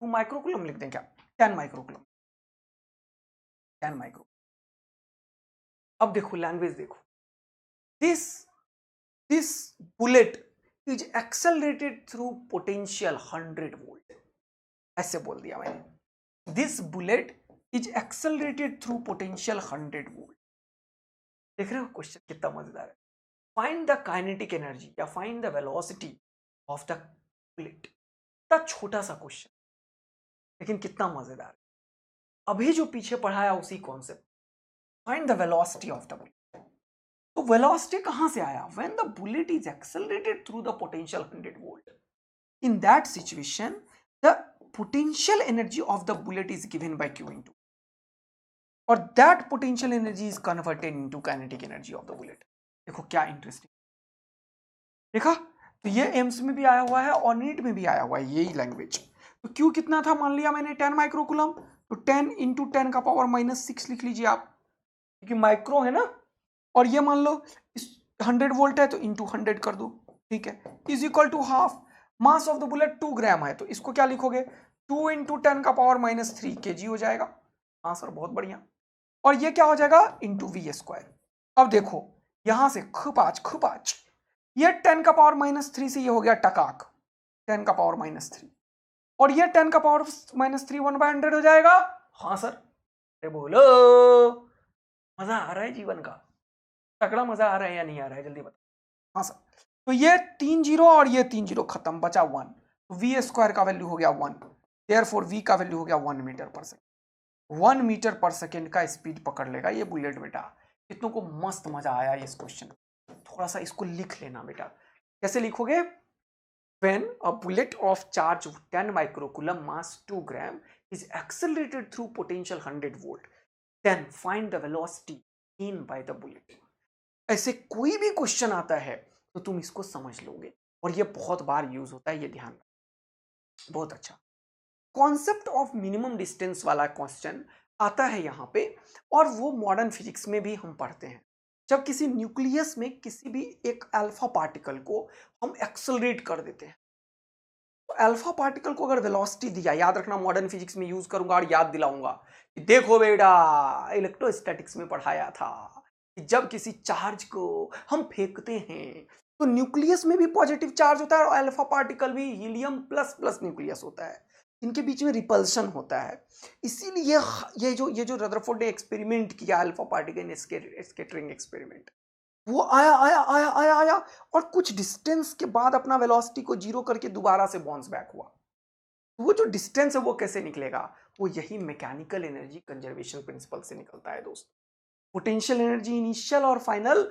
2 माइक्रोकूलम लिख दें क्या? 10 माइक्रोकूलम। 10 माइक्रो। अब देखो लैंग्वेज देखो। This this bullet is accelerated through potential 100 volt. ऐसे बोल दिया मैंने। This bullet is accelerated through potential 100 volt. देख रहे हो क्वेश्चन कितना मजेदार है? फाइंड द काइनेटिक एनर्जी या find the velocity of the bullet. इतना छोटा सा क्वेश्चन लेकिन कितना मजेदार है। अभी जो पीछे पढ़ाया उसी concept. Find the velocity of the bullet. तो वेलोसिटी कहां से आया? When the bullet is accelerated through the potential 100 volt, in that situation the potential energy of the bullet is given by Q into, और that potential energy is converted into kinetic energy of the bullet. देखो क्या इंटरेस्टिंग। देखा? तो ये एम्स में भी आया हुआ है और नीट में भी आया हुआ है यही लैंग्वेज। तो Q कितना था? मान लिया मैंने 10 माइक्रोकूलम, तो 10 इंटू 10 का पावर -6 लिख लीजिए आप, क्योंकि माइक्रो है ना। और ये मान लो इस 100 वोल्ट है तो इंटू 100 कर दो, ठीक है, is equal to half. Mass of the bullet 2 gram है तो इसको क्या लिखोगे? 2 इंटू 10 का पावर -3 kg हो जाएगा। हाँ सर, बहुत बढ़िया। और ये क्या हो जाएगा? Into V square. अब देखो यहां से खपाच खपाच, ये 10 का पावर -3 से ये हो गया टकाक 10 का पावर -3, और ये 10 का पावर -3 1/100 हो जाएगा। हाँ सर, अरे बोलो, मजा आ रहा है जीवन का? तगड़ा मजा आ रहा है या नहीं आ रहा है? जल्दी बताओ। हाँ सर। तो ये 3 जीरो और ये 3 जीरो खत्म, बचा 1। तो वी स्क्वायर का वैल्यू हो गया 1, देयरफॉर वी का वैल्यू हो गया 1 मीटर पर सेकेंड। 1 मीटर पर सेकेंड का स्पीड पकड़ लेगा ये बुलेट बेटा। कितनों को मस्त मजा आया इस क्वेश्चन। थोड़ा सा इसको लिख लेना बेटा। कैसे लिखोगे? When a bullet of charge 10 microcoulomb mass 2 gram is accelerated through potential 100 volt, then find the velocity in by the bullet. ऐसे कोई भी क्वेश्चन आता है तो तुम इसको समझ लोगे, और ये बहुत बार यूज होता है, ये ध्यान रखना। बहुत अच्छा। कॉन्सेप्ट ऑफ मिनिमम डिस्टेंस वाला क्वेश्चन आता है यहाँ पे, और वो मॉडर्न फिजिक्स में भी हम पढ़ते हैं। जब किसी न्यूक्लियस में किसी भी एक अल्फा पार्टिकल को हम एक्सेलरेट कर देते हैं, तो अल्फा पार्टिकल को अगर वेलोसिटी दिया, याद रखना मॉडर्न फिजिक्स में यूज करूंगा और याद दिलाऊंगा कि देखो बेटा इलेक्ट्रोस्टैटिक्स में पढ़ाया था कि जब किसी चार्ज को हम फेंकते हैं तो न्यूक्लियस में भी पॉजिटिव चार्ज होता है और अल्फा पार्टिकल भी हीलियम प्लस प्लस न्यूक्लियस होता है, इनके बीच में रिपल्शन होता है। इसीलिए ये जो रदरफोर्ड ने एक्सपेरिमेंट किया अल्फा पार्टिकल स्कैटरिंग एक्सपेरिमेंट, वो आया आया आया आया आया और कुछ डिस्टेंस के बाद अपना वेलोसिटी को जीरो करके दोबारा से बाउंस बैक हुआ। वो जो डिस्टेंस है वो कैसे निकलेगा? वो यही मैकेनिकल एनर्जी कंजर्वेशन प्रिंसिपल से निकलता है दोस्त। पोटेंशियल एनर्जी इनिशियल और फाइनल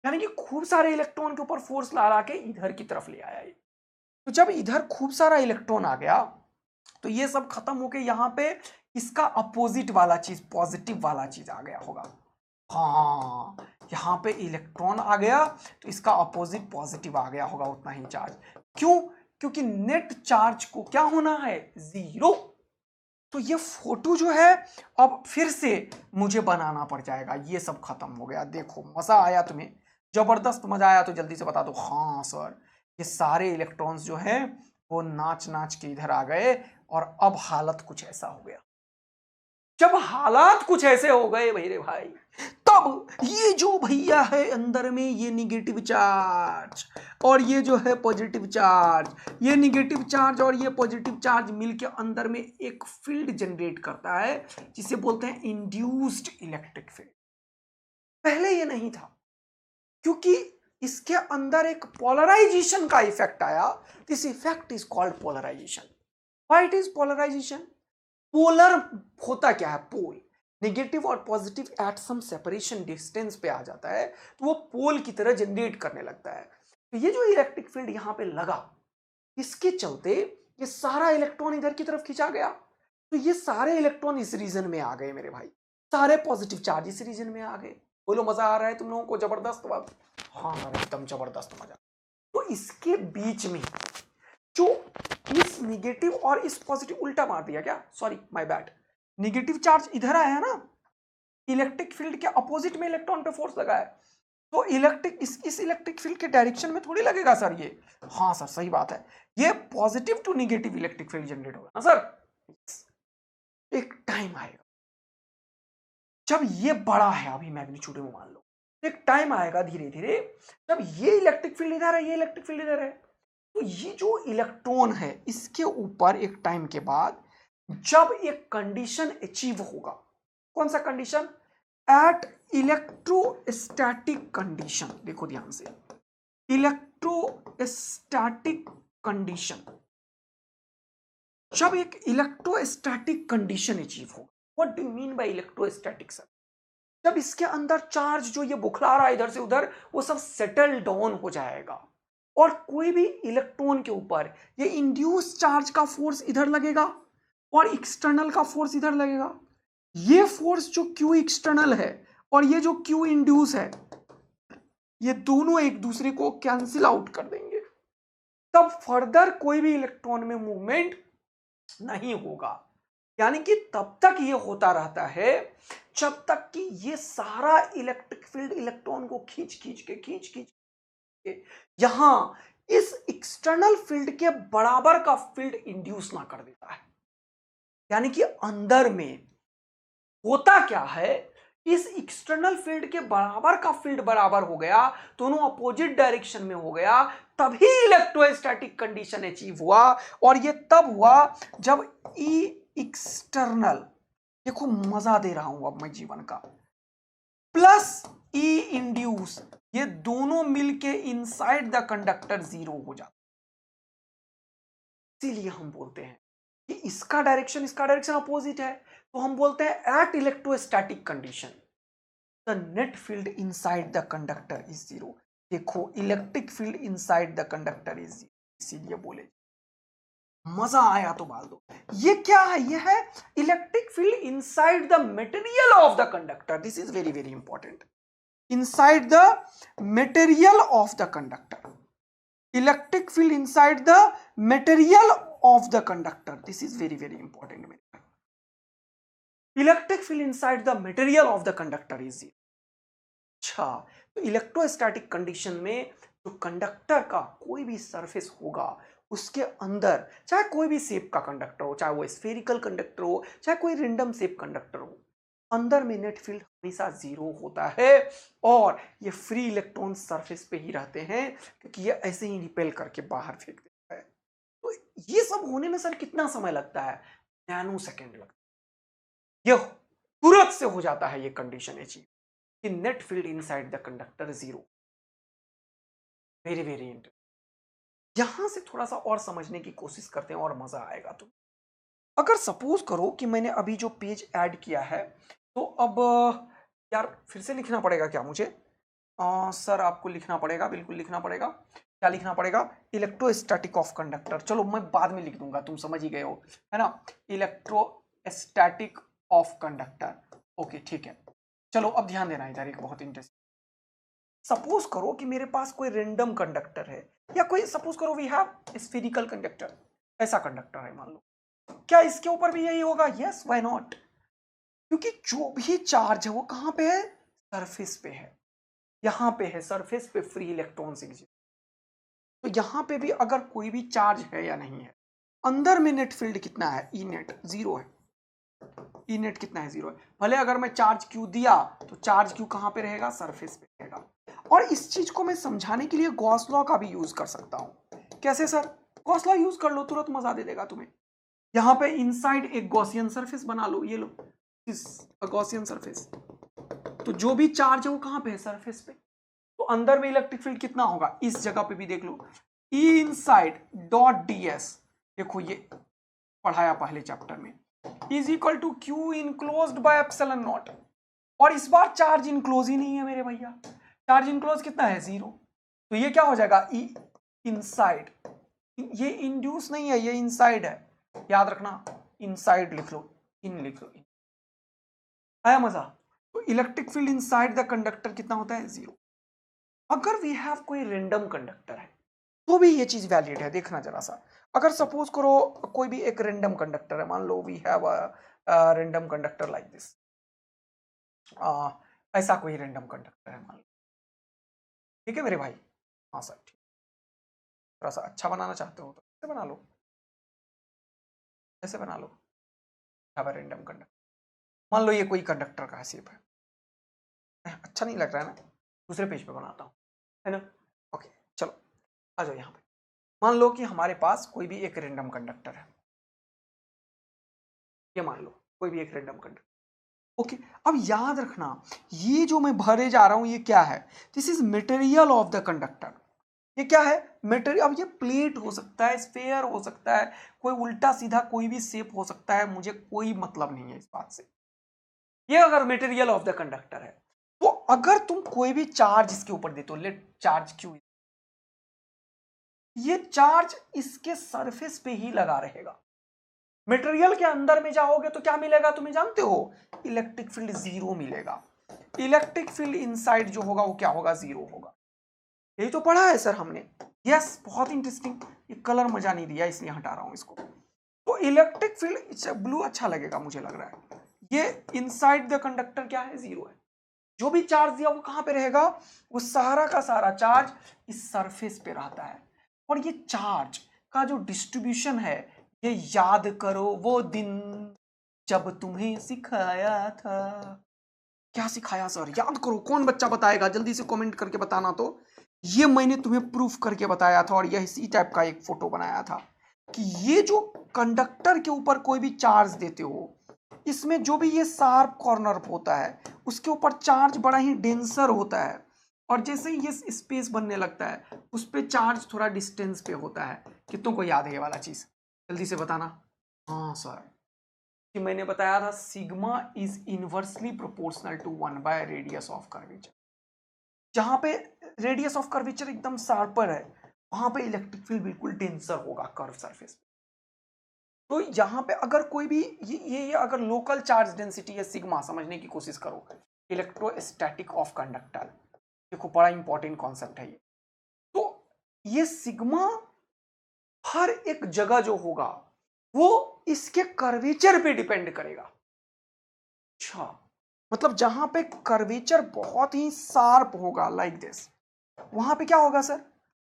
यानी कि खूब सारे इलेक्ट्रॉन के ऊपर फोर्स ला ला के इधर की तरफ ले आया ये। तो जब इधर खूब सारा इलेक्ट्रॉन आ गया तो ये सब खत्म होके यहाँ पे इसका अपोजिट वाला चीज, पॉजिटिव वाला चीज आ गया होगा। हाँ, यहाँ पे इलेक्ट्रॉन आ गया तो इसका अपोजिट पॉजिटिव आ गया होगा, उतना ही चार्ज। क्यों? क्योंकि नेट चार्ज को क्या होना है? 0। तो ये फोटो जो है अब फिर से मुझे बनाना पड़ जाएगा। ये सब खत्म हो गया। देखो मजा आया तुम्हें? जबरदस्त मजा आया तो जल्दी से बता दो हाँ सर। ये सारे इलेक्ट्रॉन्स जो हैं वो नाच नाच के इधर आ गए और अब हालत कुछ ऐसा हो गया। जब हालात कुछ ऐसे हो गए मेरे भाई, तब ये जो भैया है अंदर में, ये निगेटिव चार्ज और ये जो है पॉजिटिव चार्ज, ये निगेटिव चार्ज और ये पॉजिटिव चार्ज मिलके अंदर में एक फील्ड जनरेट करता है जिसे बोलते हैं इंड्यूस्ड इलेक्ट्रिक फील्ड। पहले ये नहीं था क्योंकि इसके अंदर एक पोलराइजेशन का इफेक्ट आया। This effect is called polarisation. Why it is polarisation? Polar होता क्या है? पोल नेगेटिव और positive at some separation distance पे आ जाता है तो वो पोल की तरह जनरेट करने लगता है। तो ये जो इलेक्ट्रिक फील्ड यहां पे लगा, इसके चलते ये सारा इलेक्ट्रॉन इधर की तरफ खींचा गया। तो ये सारे इलेक्ट्रॉन इस रीजन में आ गए मेरे भाई, सारे पॉजिटिव चार्ज इस रीजन में आ गए। बोलो मजा आ रहा है तुम लोगों को? जबरदस्त बात। हाँ एकदम जबरदस्त मजा। तो इसके बीच में जो इस निगेटिव और इस पॉजिटिव, उल्टा मार दिया क्या, sorry my bad. Negative charge इधर आया है ना, इलेक्ट्रिक फील्ड के अपोजिट में इलेक्ट्रॉन पे फोर्स लगा है, तो इलेक्ट्रिक इस इलेक्ट्रिक फील्ड के डायरेक्शन में थोड़ी लगेगा सर ये। हाँ सर सही बात है, ये positive to negative electric field generate होगा ना सर। एक टाइम आएगा जब ये बड़ा है, अभी मैग्नीट्यूड में मान लो, एक टाइम आएगा धीरे धीरे जब ये इलेक्ट्रिक फील्ड इधर है, ये इलेक्ट्रिक फील्ड इधर है, तो ये जो इलेक्ट्रॉन है इसके ऊपर एक टाइम के बाद जब एक कंडीशन अचीव होगा, कौन सा कंडीशन? Eight electrostatic condition. देखो ध्यान से, इलेक्ट्रोस्टैटिक कंडीशन, जब एक इलेक्ट्रोस्टैटिक कंडीशन अचीव होगा। What do you mean by electrostatic sir? जब इसके अंदर चार्ज जो ये बुखला रहा है इधर से उधर, वो सब सेटल डाउन हो जाएगा और कोई भी इलेक्ट्रॉन के ऊपर ये इंड्यूस चार्ज का फोर्स इधर लगेगा और एक्सटर्नल का फोर्स इधर लगेगा। ये फोर्स जो क्यू एक्सटर्नल है और ये जो क्यू इंड्यूस है, ये दोनों एक दूसरे को कैंसिल आउट कर देंगे। तब फर्दर कोई भी इलेक्ट्रॉन में मूवमेंट नहीं होगा। यानी कि तब तक ये होता रहता है जब तक कि ये सारा इलेक्ट्रिक फील्ड इलेक्ट्रॉन को खींच खींच के यहां इस एक्सटर्नल फील्ड के बराबर का फील्ड इंड्यूस ना कर देता है। यानी कि अंदर में होता क्या है, इस एक्सटर्नल फील्ड के बराबर का फील्ड बराबर हो गया, दोनों अपोजिट डायरेक्शन में हो गया, तभी इलेक्ट्रोस्टैटिक कंडीशन अचीव हुआ। और ये तब हुआ जब ई एक्सटर्नल, देखो मजा दे रहा हूं अब मैं जीवन का, प्लस ई इंड्यूस, ये दोनों मिलके इनसाइड द कंडक्टर 0 हो जाता। इसीलिए हम बोलते हैं कि इसका डायरेक्शन अपोजिट है, तो हम बोलते हैं at electrostatic condition the net field inside the conductor is 0। देखो electric field inside the conductor is 0, इसीलिए बोले। मजा आया तो बाल दो। ये क्या है? ये है electric field inside the material of the conductor. This is very very important. Inside the material of the conductor, electric field inside the material of the conductor. This is very very important. Electric field inside the material of the conductor is 0। अच्छा, तो इलेक्ट्रोस्टैटिक कंडीशन में जो कंडक्टर का कोई भी सरफेस होगा उसके अंदर, चाहे कोई भी शेप का कंडक्टर हो, चाहे वो स्फेरिकल कंडक्टर हो, चाहे कोई रेंडम शेप कंडक्टर हो, अंदर में नेट फील्ड हमेशा 0 होता है और ये फ्री इलेक्ट्रॉन सरफेस पे ही रहते हैं क्योंकि ये ऐसे ही रिपेल करके बाहर फेंक देता है। तो ये सब होने में सर कितना समय लगता है? नैनो सेकेंड लगता है। यह तुरंत से हो जाता है ये कंडीशन अचीव कि net field inside the conductor 0। Very very interesting. यहां से थोड़ा सा और समझने की कोशिश करते हैं और मजा आएगा। तो अगर सपोज करो कि मैंने अभी जो पेज ऐड किया है, तो अब यार फिर से लिखना पड़ेगा क्या मुझे? सर आपको लिखना पड़ेगा, बिल्कुल लिखना पड़ेगा। क्या लिखना पड़ेगा? Electrostatic of conductor. चलो मैं बाद में लिख दूंगा, तुम समझ ही गए हो, है ना। इलेक्ट्रोस्टैटिक ऑफ कंडक्टर, ओके ठीक है। चलो अब ध्यान देना इधर, एक बहुत इंटरेस्टिंग। सपोज करो कि मेरे पास कोई रेंडम कंडक्टर है, या कोई सपोज करो वी हैव स्फेरिकल कंडक्टर, ऐसा कंडक्टर है मान लो। क्या इसके ऊपर भी यही होगा? यस, व्हाई नॉट, क्योंकि जो भी चार्ज है वो कहां पे है? सरफेस पे है, यहां पे है, सरफेस पे फ्री इलेक्ट्रॉन्स एग्जिस्ट। तो यहां पे भी अगर कोई भी चार्ज है या नहीं है, अंदर में नेट फील्ड कितना है? ई नेट 0 है। ई नेट कितना है? 0 है। भले अगर मैं चार्ज क्यू दिया तो चार्ज क्यू कहां पे रहेगा? सरफेस पे रहेगा। और इस चीज को मैं समझाने के लिए गॉस लॉ का भी यूज कर सकता हूं। कैसे सर? गॉस लॉ यूज कर लो, तुरंत मजा दे देगा तुम्हें। यहां पे इनसाइड एक गॉसियन सरफेस बना लो, ये लो, इस गॉसियन सरफेस। तो जो भी चार्ज है वो कहां पे है? सरफेस पे। तो अंदर में इलेक्ट्रिक फील्ड कितना होगा? इस जगह पे भी देख लो, ई इनसाइड डॉट ds, देखो ये पढ़ाया पहले चैप्टर में, is equal to Q enclosed by epsilon naught. और इस बार चार्ज इनक्लोज ही नहीं है मेरे भैया, चार्ज इनक्लोज कितना है? 0। तो ये क्या हो जाएगा? ई इनसाइड, ये इंड्यूस नहीं है, ये इनसाइड है, याद रखना, इनसाइड लिख लो, इन लिख लो। आया मजा? तो electric field inside the conductor कितना होता है? 0। अगर वी हैव कोई रेंडम कंडक्टर है तो भी ये चीज वैलिड है, देखना जरा सा। अगर सपोज करो कोई भी एक रेंडम कंडक्टर है, मान लो we have a random conductor like this, ऐसा कोई रेंडम कंडक्टर है मान लो, ठीक है मेरे भाई? हाँ सर ठीक। थोड़ा सा अच्छा बनाना चाहते हो तो ऐसे बना लो, ऐसे बना लो, रेंडम कंडक्टर। मान लो ये कोई कंडक्टर का शेप है, अच्छा नहीं लग रहा है ना, दूसरे पेज पे बनाता हूँ, है ना। ओके चलो आ जाओ यहाँ पे। मान लो कि हमारे पास कोई भी एक रेंडम कंडक्टर है, ये मान लो कोई भी एक रेंडम कंडक्टर, ओके। अब याद रखना, ये जो मैं भरे जा रहा हूं ये क्या है? This is material of the conductor. ये क्या है? मटेरियल। अब ये प्लेट हो सकता है, स्फेयर हो सकता है, कोई उल्टा सीधा कोई भी शेप हो सकता है, मुझे कोई मतलब नहीं है इस बात से। ये अगर मटेरियल ऑफ द कंडक्टर है, तो अगर तुम कोई भी चार्ज इसके ऊपर देते हो, लेट चार्ज क्यू, ये चार्ज इसके सरफेस पे ही लगा रहेगा। मटेरियल के अंदर में जाओगे तो क्या मिलेगा तुम्हें जानते हो? इलेक्ट्रिक फील्ड 0 मिलेगा। इलेक्ट्रिक फील्ड इनसाइड जो होगा वो क्या होगा? 0 होगा। यही तो पढ़ा है सर हमने। यस, बहुत इंटरेस्टिंग। ये कलर मजा नहीं दिया इसलिए हटा रहा हूं इसको। तो इलेक्ट्रिक फील्ड ब्लू अच्छा लगेगा मुझे लग रहा है। ये इनसाइड द कंडक्टर क्या है? 0 है। जो भी चार्ज दिया वो कहां पे रहेगा? वो सारा का सारा चार्ज इस सरफेस पे रहता है। और ये चार्ज का जो डिस्ट्रीब्यूशन है, ये याद करो वो दिन जब तुम्हें सिखाया था। क्या सिखाया सर? याद करो, कौन बच्चा बताएगा? जल्दी से कमेंट करके बताना। तो ये मैंने तुम्हें प्रूफ करके बताया था, और यह इसी टाइप का एक फोटो बनाया था कि ये जो कंडक्टर के ऊपर कोई भी चार्ज देते हो, इसमें जो भी ये शार्प कॉर्नर होता है उसके ऊपर चार्ज बड़ा ही डेंसर होता है, और जैसे ही ये स्पेस बनने लगता है उस पर चार्ज थोड़ा डिस्टेंस पे होता है। कितनों को याद है ये वाला चीज? जल्दी से बताना। हाँ सर, कि मैंने बताया था sigma is inversely proportional to 1 by radius of curvature. जहां पे रेडियस ऑफ कर्वेचर एकदम शार्पर है, वहां पे इलेक्ट्रिक फील्ड बिल्कुल डेंसर होगा कर्व सरफेस। तो यहाँ पे अगर कोई भी ये अगर लोकल चार्ज डेंसिटी है सिग्मा, समझने की कोशिश करो, इलेक्ट्रोस्टैटिक ऑफ कंडक्टर, देखो बड़ा इंपॉर्टेंट कॉन्सेप्ट है ये। तो ये सिग्मा हर एक जगह जो होगा वो इसके कर्वेचर पे डिपेंड करेगा। अच्छा, मतलब जहां पे कर्वेचर बहुत ही शार्प होगा लाइक दिस, वहां पे क्या होगा सर?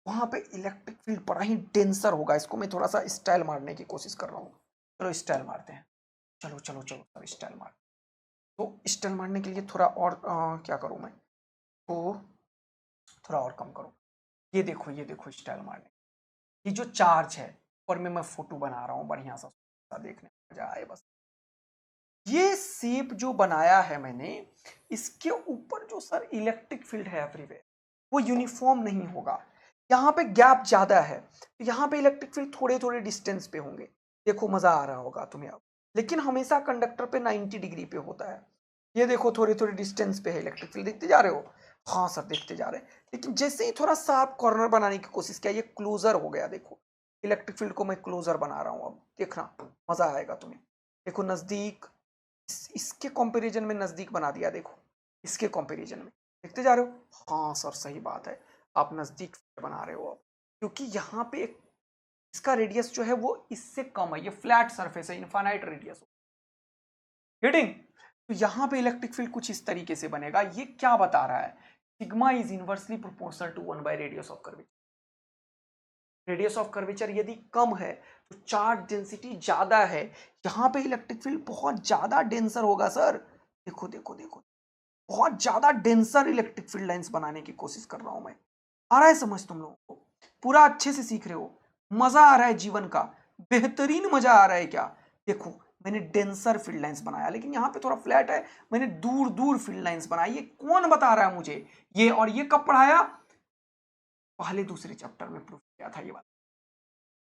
वहां पे इलेक्ट्रिक फील्ड बड़ा ही डेंसर होगा। इसको मैं थोड़ा सा स्टाइल मारने की कोशिश कर रहा हूँ। चलो स्टाइल मारते हैं, चलो चलो चलो सर स्टाइल मार। तो स्टाइल मारने के लिए थोड़ा और क्या करूँ मैं? तो थोड़ा और कम करूँ। ये देखो, ये देखो स्टाइल मारने, ये जो चार्ज है और मैं फोटो बना रहा हूँ बढ़िया सा, देखने में मजा आए बस। ये शेप जो बनाया है मैंने, इसके ऊपर जो सर इलेक्ट्रिक फील्ड है एवरीवेयर, वो यूनिफॉर्म नहीं होगा। यहाँ पे गैप ज्यादा है, तो यहाँ पे इलेक्ट्रिक फील्ड थोड़े थोड़े डिस्टेंस पे होंगे। देखो मजा आ रहा होगा तुम्हें अब। लेकिन हमेशा कंडक्टर पे 90 डिग्री पे होता है। ये देखो थोड़े थोड़े डिस्टेंस पे है इलेक्ट्रिक फील्ड, देखते जा रहे हो। हाँ सर देखते जा रहे हैं, लेकिन जैसे ही थोड़ा सा आप कॉर्नर बनाने की कोशिश किया ये क्लोजर हो गया। देखो इलेक्ट्रिक फील्ड को मैं क्लोजर बना रहा हूँ, अब देखना मजा आएगा तुम्हें। देखो नजदीक, इसके कंपैरिजन में नजदीक बना दिया। देखो इसके कंपैरिजन में देखते जा रहे हो। हाँ सर सही बात है, आप नजदीक बना रहे हो अब, क्योंकि यहाँ पे एक इसका रेडियस जो है वो इससे कम है, ये फ्लैट सरफेस है, इनफाइनाइट रेडियस। हिटिंग, तो यहां पे इलेक्ट्रिक फील्ड कुछ इस तरीके से बनेगा। ये क्या बता रहा है, sigma is inversely proportional to 1 by radius of curvature. Radius of curvature यदि कम है तो चार्ज डेंसिटी ज्यादा है, यहां पे इलेक्ट्रिक फील्ड बहुत ज्यादा डेंसर होगा सर। देखो देखो देखो, बहुत ज्यादा डेंसर इलेक्ट्रिक फील्ड लाइंस बनाने की कोशिश कर रहा हूं मैं। आ रहा है समझ तुम लोगों को? पूरा अच्छे से सीख रहे हो, मजा आ रहा है जीवन का, बेहतरीन मजा आ रहा है क्या? देखो मैंने डेंसर फील्ड लाइंस बनाया, लेकिन यहाँ पे थोड़ा फ्लैट है, मैंने दूर दूर फील्ड लाइंस बनाई। ये कौन बता रहा है मुझे? ये, और ये कब पढ़ाया? पहले दूसरे चैप्टर में प्रूफ किया था ये बात।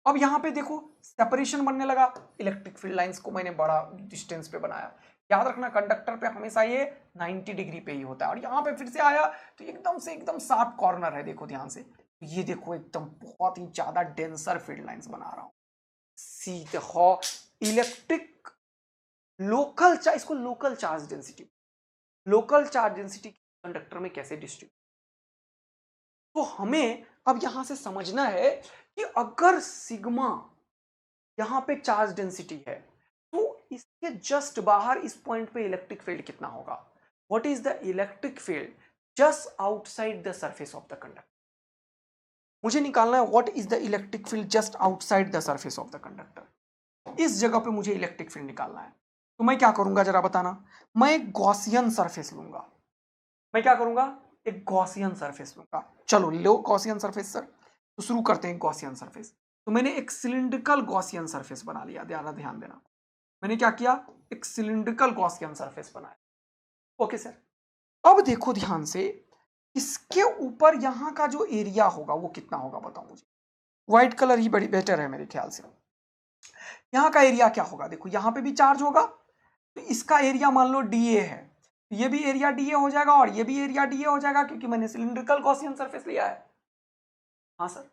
अब यहाँ पे देखो सेपरेशन बनने लगा, इलेक्ट्रिक फील्ड लाइंस को मैंने बड़ा डिस्टेंस पे बनाया। याद रखना कंडक्टर पे हमेशा ये 90 डिग्री पे ही होता है, और यहाँ पे फिर से आया तो एकदम से एकदम शार्प कॉर्नर है। देखो ध्यान से, ये देखो एकदम बहुत ही ज्यादा डेंसर फील्ड लाइंस बना रहा हूं। सीधे हो इलेक्ट्रिक लोकल चार्ज, इसको local charge density, local charge density conductor में कैसे डिस्ट्रीब्यूट। तो हमें अब यहां से समझना है कि अगर सिग्मा यहां पे चार्ज डेंसिटी है तो इसके जस्ट बाहर इस पॉइंट पे इलेक्ट्रिक फील्ड कितना होगा? What is the electric field just outside the surface of the conductor? मुझे निकालना है what is the electric field just outside the surface of the conductor. इस जगह पे मुझे इलेक्ट्रिक फील्ड निकालना है, तो मैं क्या करूंगा जरा बताना? मैं एक गॉसियन सरफेस लूंगा। मैं क्या करूंगा? एक गॉसियन सरफेस लूंगा। चलो लो गॉसियन सरफेस सर, तो शुरू करते हैं गॉसियन सरफेस। तो मैंने एक सिलिंड्रिकल गॉसियन सरफेस बना लिया, ध्यान देना। मैंने क्या किया? एक सिलिंड्रिकल गॉसियन सरफेस बनाया। ओके सर, अब देखो ध्यान से, इसके ऊपर यहां का जो एरिया होगा वो कितना होगा बताओ मुझे? व्हाइट कलर ही बड़ी बेटर है मेरे ख्याल से। यहाँ का एरिया क्या होगा? देखो यहाँ पे भी चार्ज होगा, तो इसका एरिया मान लो डीए है, तो ये भी एरिया डीए हो जाएगा और ये भी एरिया डीए हो जाएगा, क्योंकि मैंने सिलिंड्रिकल गॉसियन सरफेस लिया है। हाँ सर,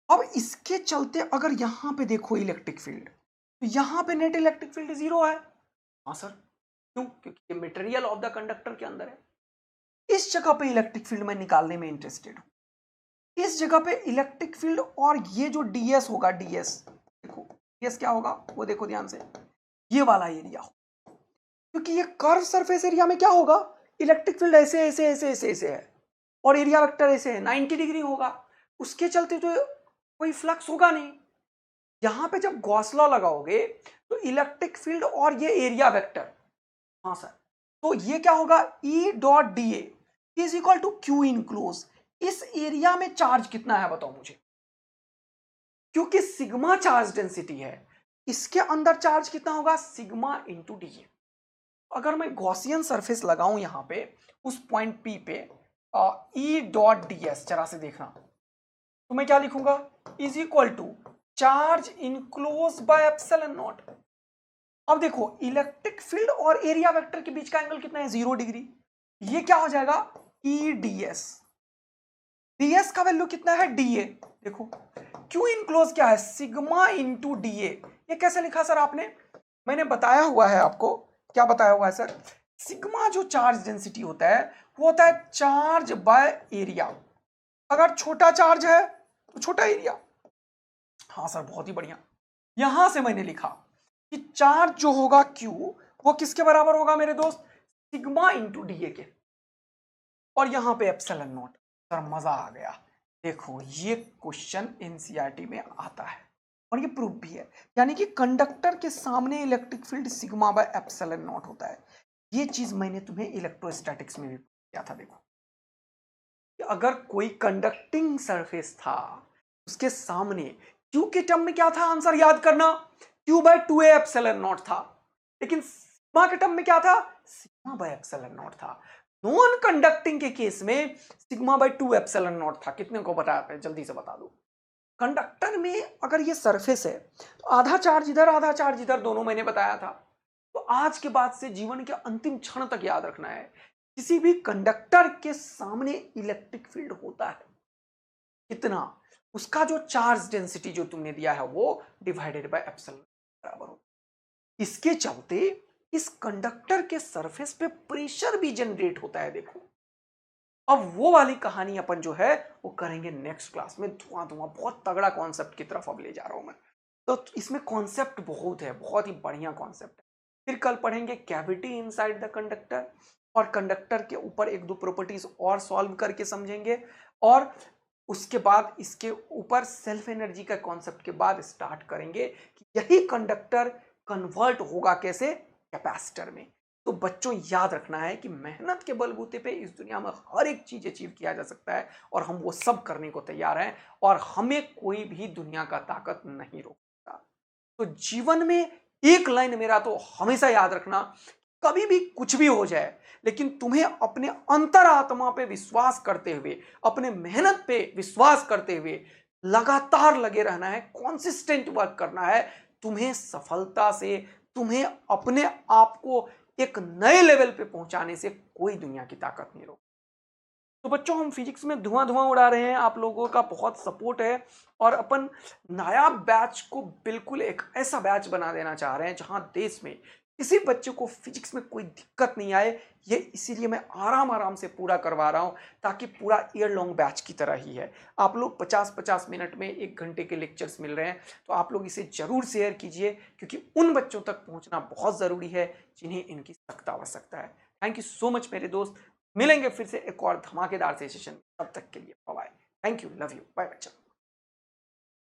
अब इसके चलते अगर यहाँ पे देखो इलेक्ट्रिक फील्ड, तो यहाँ पे नेट इलेक्ट्रिक फील्ड 0 है। हाँ सर, क्यों? क्योंकि ये मटेरियल ऑफ द कंडक्टर के अंदर है। इस जगह पे इलेक्ट्रिक फील्ड मैं निकालने में इंटरेस्टेड हूं। इस जगह पे इलेक्ट्रिक फील्ड और ये जो डीएस होगा, डीएस देखो, डीएस क्या होगा वो देखो ध्यान से, ये वाला एरिया हो, क्योंकि ये कर्व सरफेस एरिया में क्या होगा, इलेक्ट्रिक फील्ड ऐसे ऐसे ऐसे ऐसे ऐसे है और एरिया वेक्टर ऐसे है, 90 डिग्री होगा। उसके चलते तो कोई फ्लक्स होगा नहीं। यहां पे जब गॉस लॉ लगाओगे तो इलेक्ट्रिक फील्ड और ये एरिया वेक्टर, हाँ सर, तो ये क्या होगा, E dot D A is equal to Q enclose. इस एरिया में चार्ज कितना है बताओ मुझे? क्योंकि सिग्मा चार्ज डेंसिटी है, इसके अंदर चार्ज कितना होगा? Sigma into D A. अगर मैं गॉसियन सरफेस लगाऊं यहां पे उस पॉइंट P पे E डॉट डी एस, जरा से देखना, तो मैं क्या लिखूंगा? Is equal to charge enclose by epsilon naught. अब देखो इलेक्ट्रिक फील्ड और एरिया वेक्टर के बीच का एंगल कितना है? 0 डिग्री। ये क्या हो जाएगा? E D S. डीएस का वैल्यू कितना है? डीए। देखो क्यू इनक्लोज क्या है? Sigma into DA. ये कैसे लिखा सर आपने? मैंने बताया हुआ है आपको। क्या बताया हुआ है सर? सिग्मा जो चार्ज डेंसिटी होता है वो होता है चार्ज बाय एरिया। अगर छोटा चार्ज है तो छोटा एरिया। हाँ सर बहुत ही बढ़िया। यहां से मैंने लिखा कि चार्ज जो होगा Q वो किसके बराबर होगा मेरे दोस्त? सिग्मा इंटू डीए के, और यहां पे एप्सिलॉन नॉट। सर मजा आ गया। देखो ये क्वेश्चन एनसीईआरटी में आता है और ये प्रूफ भी है, यानी कि कंडक्टर के सामने electric field sigma bye epsilon not होता है। ये चीज मैंने तुम्हें इलेक्ट्रोस्टैटिक्स में भी किया था। देखो कि अगर कोई कंडक्टिंग सरफेस था उसके सामने क्यू के टर्म में क्या था? आंसर याद करना, Q by 2a epsilon not था, लेकिन सिग्मा के टर्म में क्या था? सिग्मा बाय एप्सिलॉन नॉट था। नॉन कंडक्टिंग के केस में सिग्मा बाय 2 एप्सिलॉन नॉट था। कितने को बताया? जल्दी से बता दो। कंडक्टर में अगर ये सरफेस है तो आधा चार्ज इधर आधा चार्ज इधर, दोनों मैंने बताया था। तो आज के बाद से जीवन के अंतिम क्षण तक याद रखना है, किसी भी कंडक्टर के सामने इलेक्ट्रिक फील्ड होता है कितना, उसका जो चार्ज डेंसिटी जो तुमने दिया है वो डिवाइडेड बाय एप्सिलॉन बराबर होता है। इसके चलते इस कंडक्टर के सरफेस पे प्रेशर भी जनरेट होता है। देखो अब वो वाली कहानी अपन जो है वो करेंगे नेक्स्ट क्लास में। धुआं धुआं बहुत तगड़ा कॉन्सेप्ट की तरफ अब ले जा रहा हूं मैं, तो इसमें कॉन्सेप्ट बहुत है, बहुत ही बढ़िया कॉन्सेप्ट है। फिर कल पढ़ेंगे कैविटी इनसाइड द कंडक्टर, और कंडक्टर के ऊपर एक दो प्रॉपर्टीज और सॉल्व करके समझेंगे, और उसके बाद इसके ऊपर सेल्फ एनर्जी का कॉन्सेप्ट के बाद स्टार्ट करेंगे कि यही कंडक्टर कन्वर्ट होगा कैसे कैपेसिटर में। तो बच्चों याद रखना है कि मेहनत के बलबूते पे इस दुनिया में हर एक चीज अचीव किया जा सकता है, और हम वो सब करने को तैयार हैं, और हमें कोई भी दुनिया का ताकत नहीं रोक सकता। तो जीवन में एक लाइन मेरा तो हमेशा याद रखना, कभी भी कुछ भी हो जाए लेकिन तुम्हें अपने अंतरात्मा पे विश्वास करते हुए, अपने मेहनत पे विश्वास करते हुए लगातार लगे रहना है, कॉन्सिस्टेंट वर्क करना है। तुम्हें सफलता से, तुम्हें अपने आप को एक नए लेवल पे पहुंचाने से कोई दुनिया की ताकत नहीं रोक। तो बच्चों हम फिजिक्स में धुआं धुआं उड़ा रहे हैं, आप लोगों का बहुत सपोर्ट है, और अपन नया बैच को बिल्कुल एक ऐसा बैच बना देना चाह रहे हैं जहां देश में किसी बच्चे को फिजिक्स में कोई दिक्कत नहीं आए। ये इसीलिए मैं आराम आराम से पूरा करवा रहा हूं, ताकि पूरा ईयर लॉन्ग बैच की तरह ही है। आप लोग 50-50 मिनट में 1 घंटे के लेक्चर्स मिल रहे हैं, तो आप लोग इसे जरूर शेयर कीजिए, क्योंकि उन बच्चों तक पहुंचना बहुत जरूरी है जिन्हें इनकी सख्त आवश्यकता है। थैंक यू सो मच मेरे दोस्त, मिलेंगे फिर से एक और धमाकेदार से सेशन। तब तक के लिए bye bye, thank you, love you, bye बच्चा।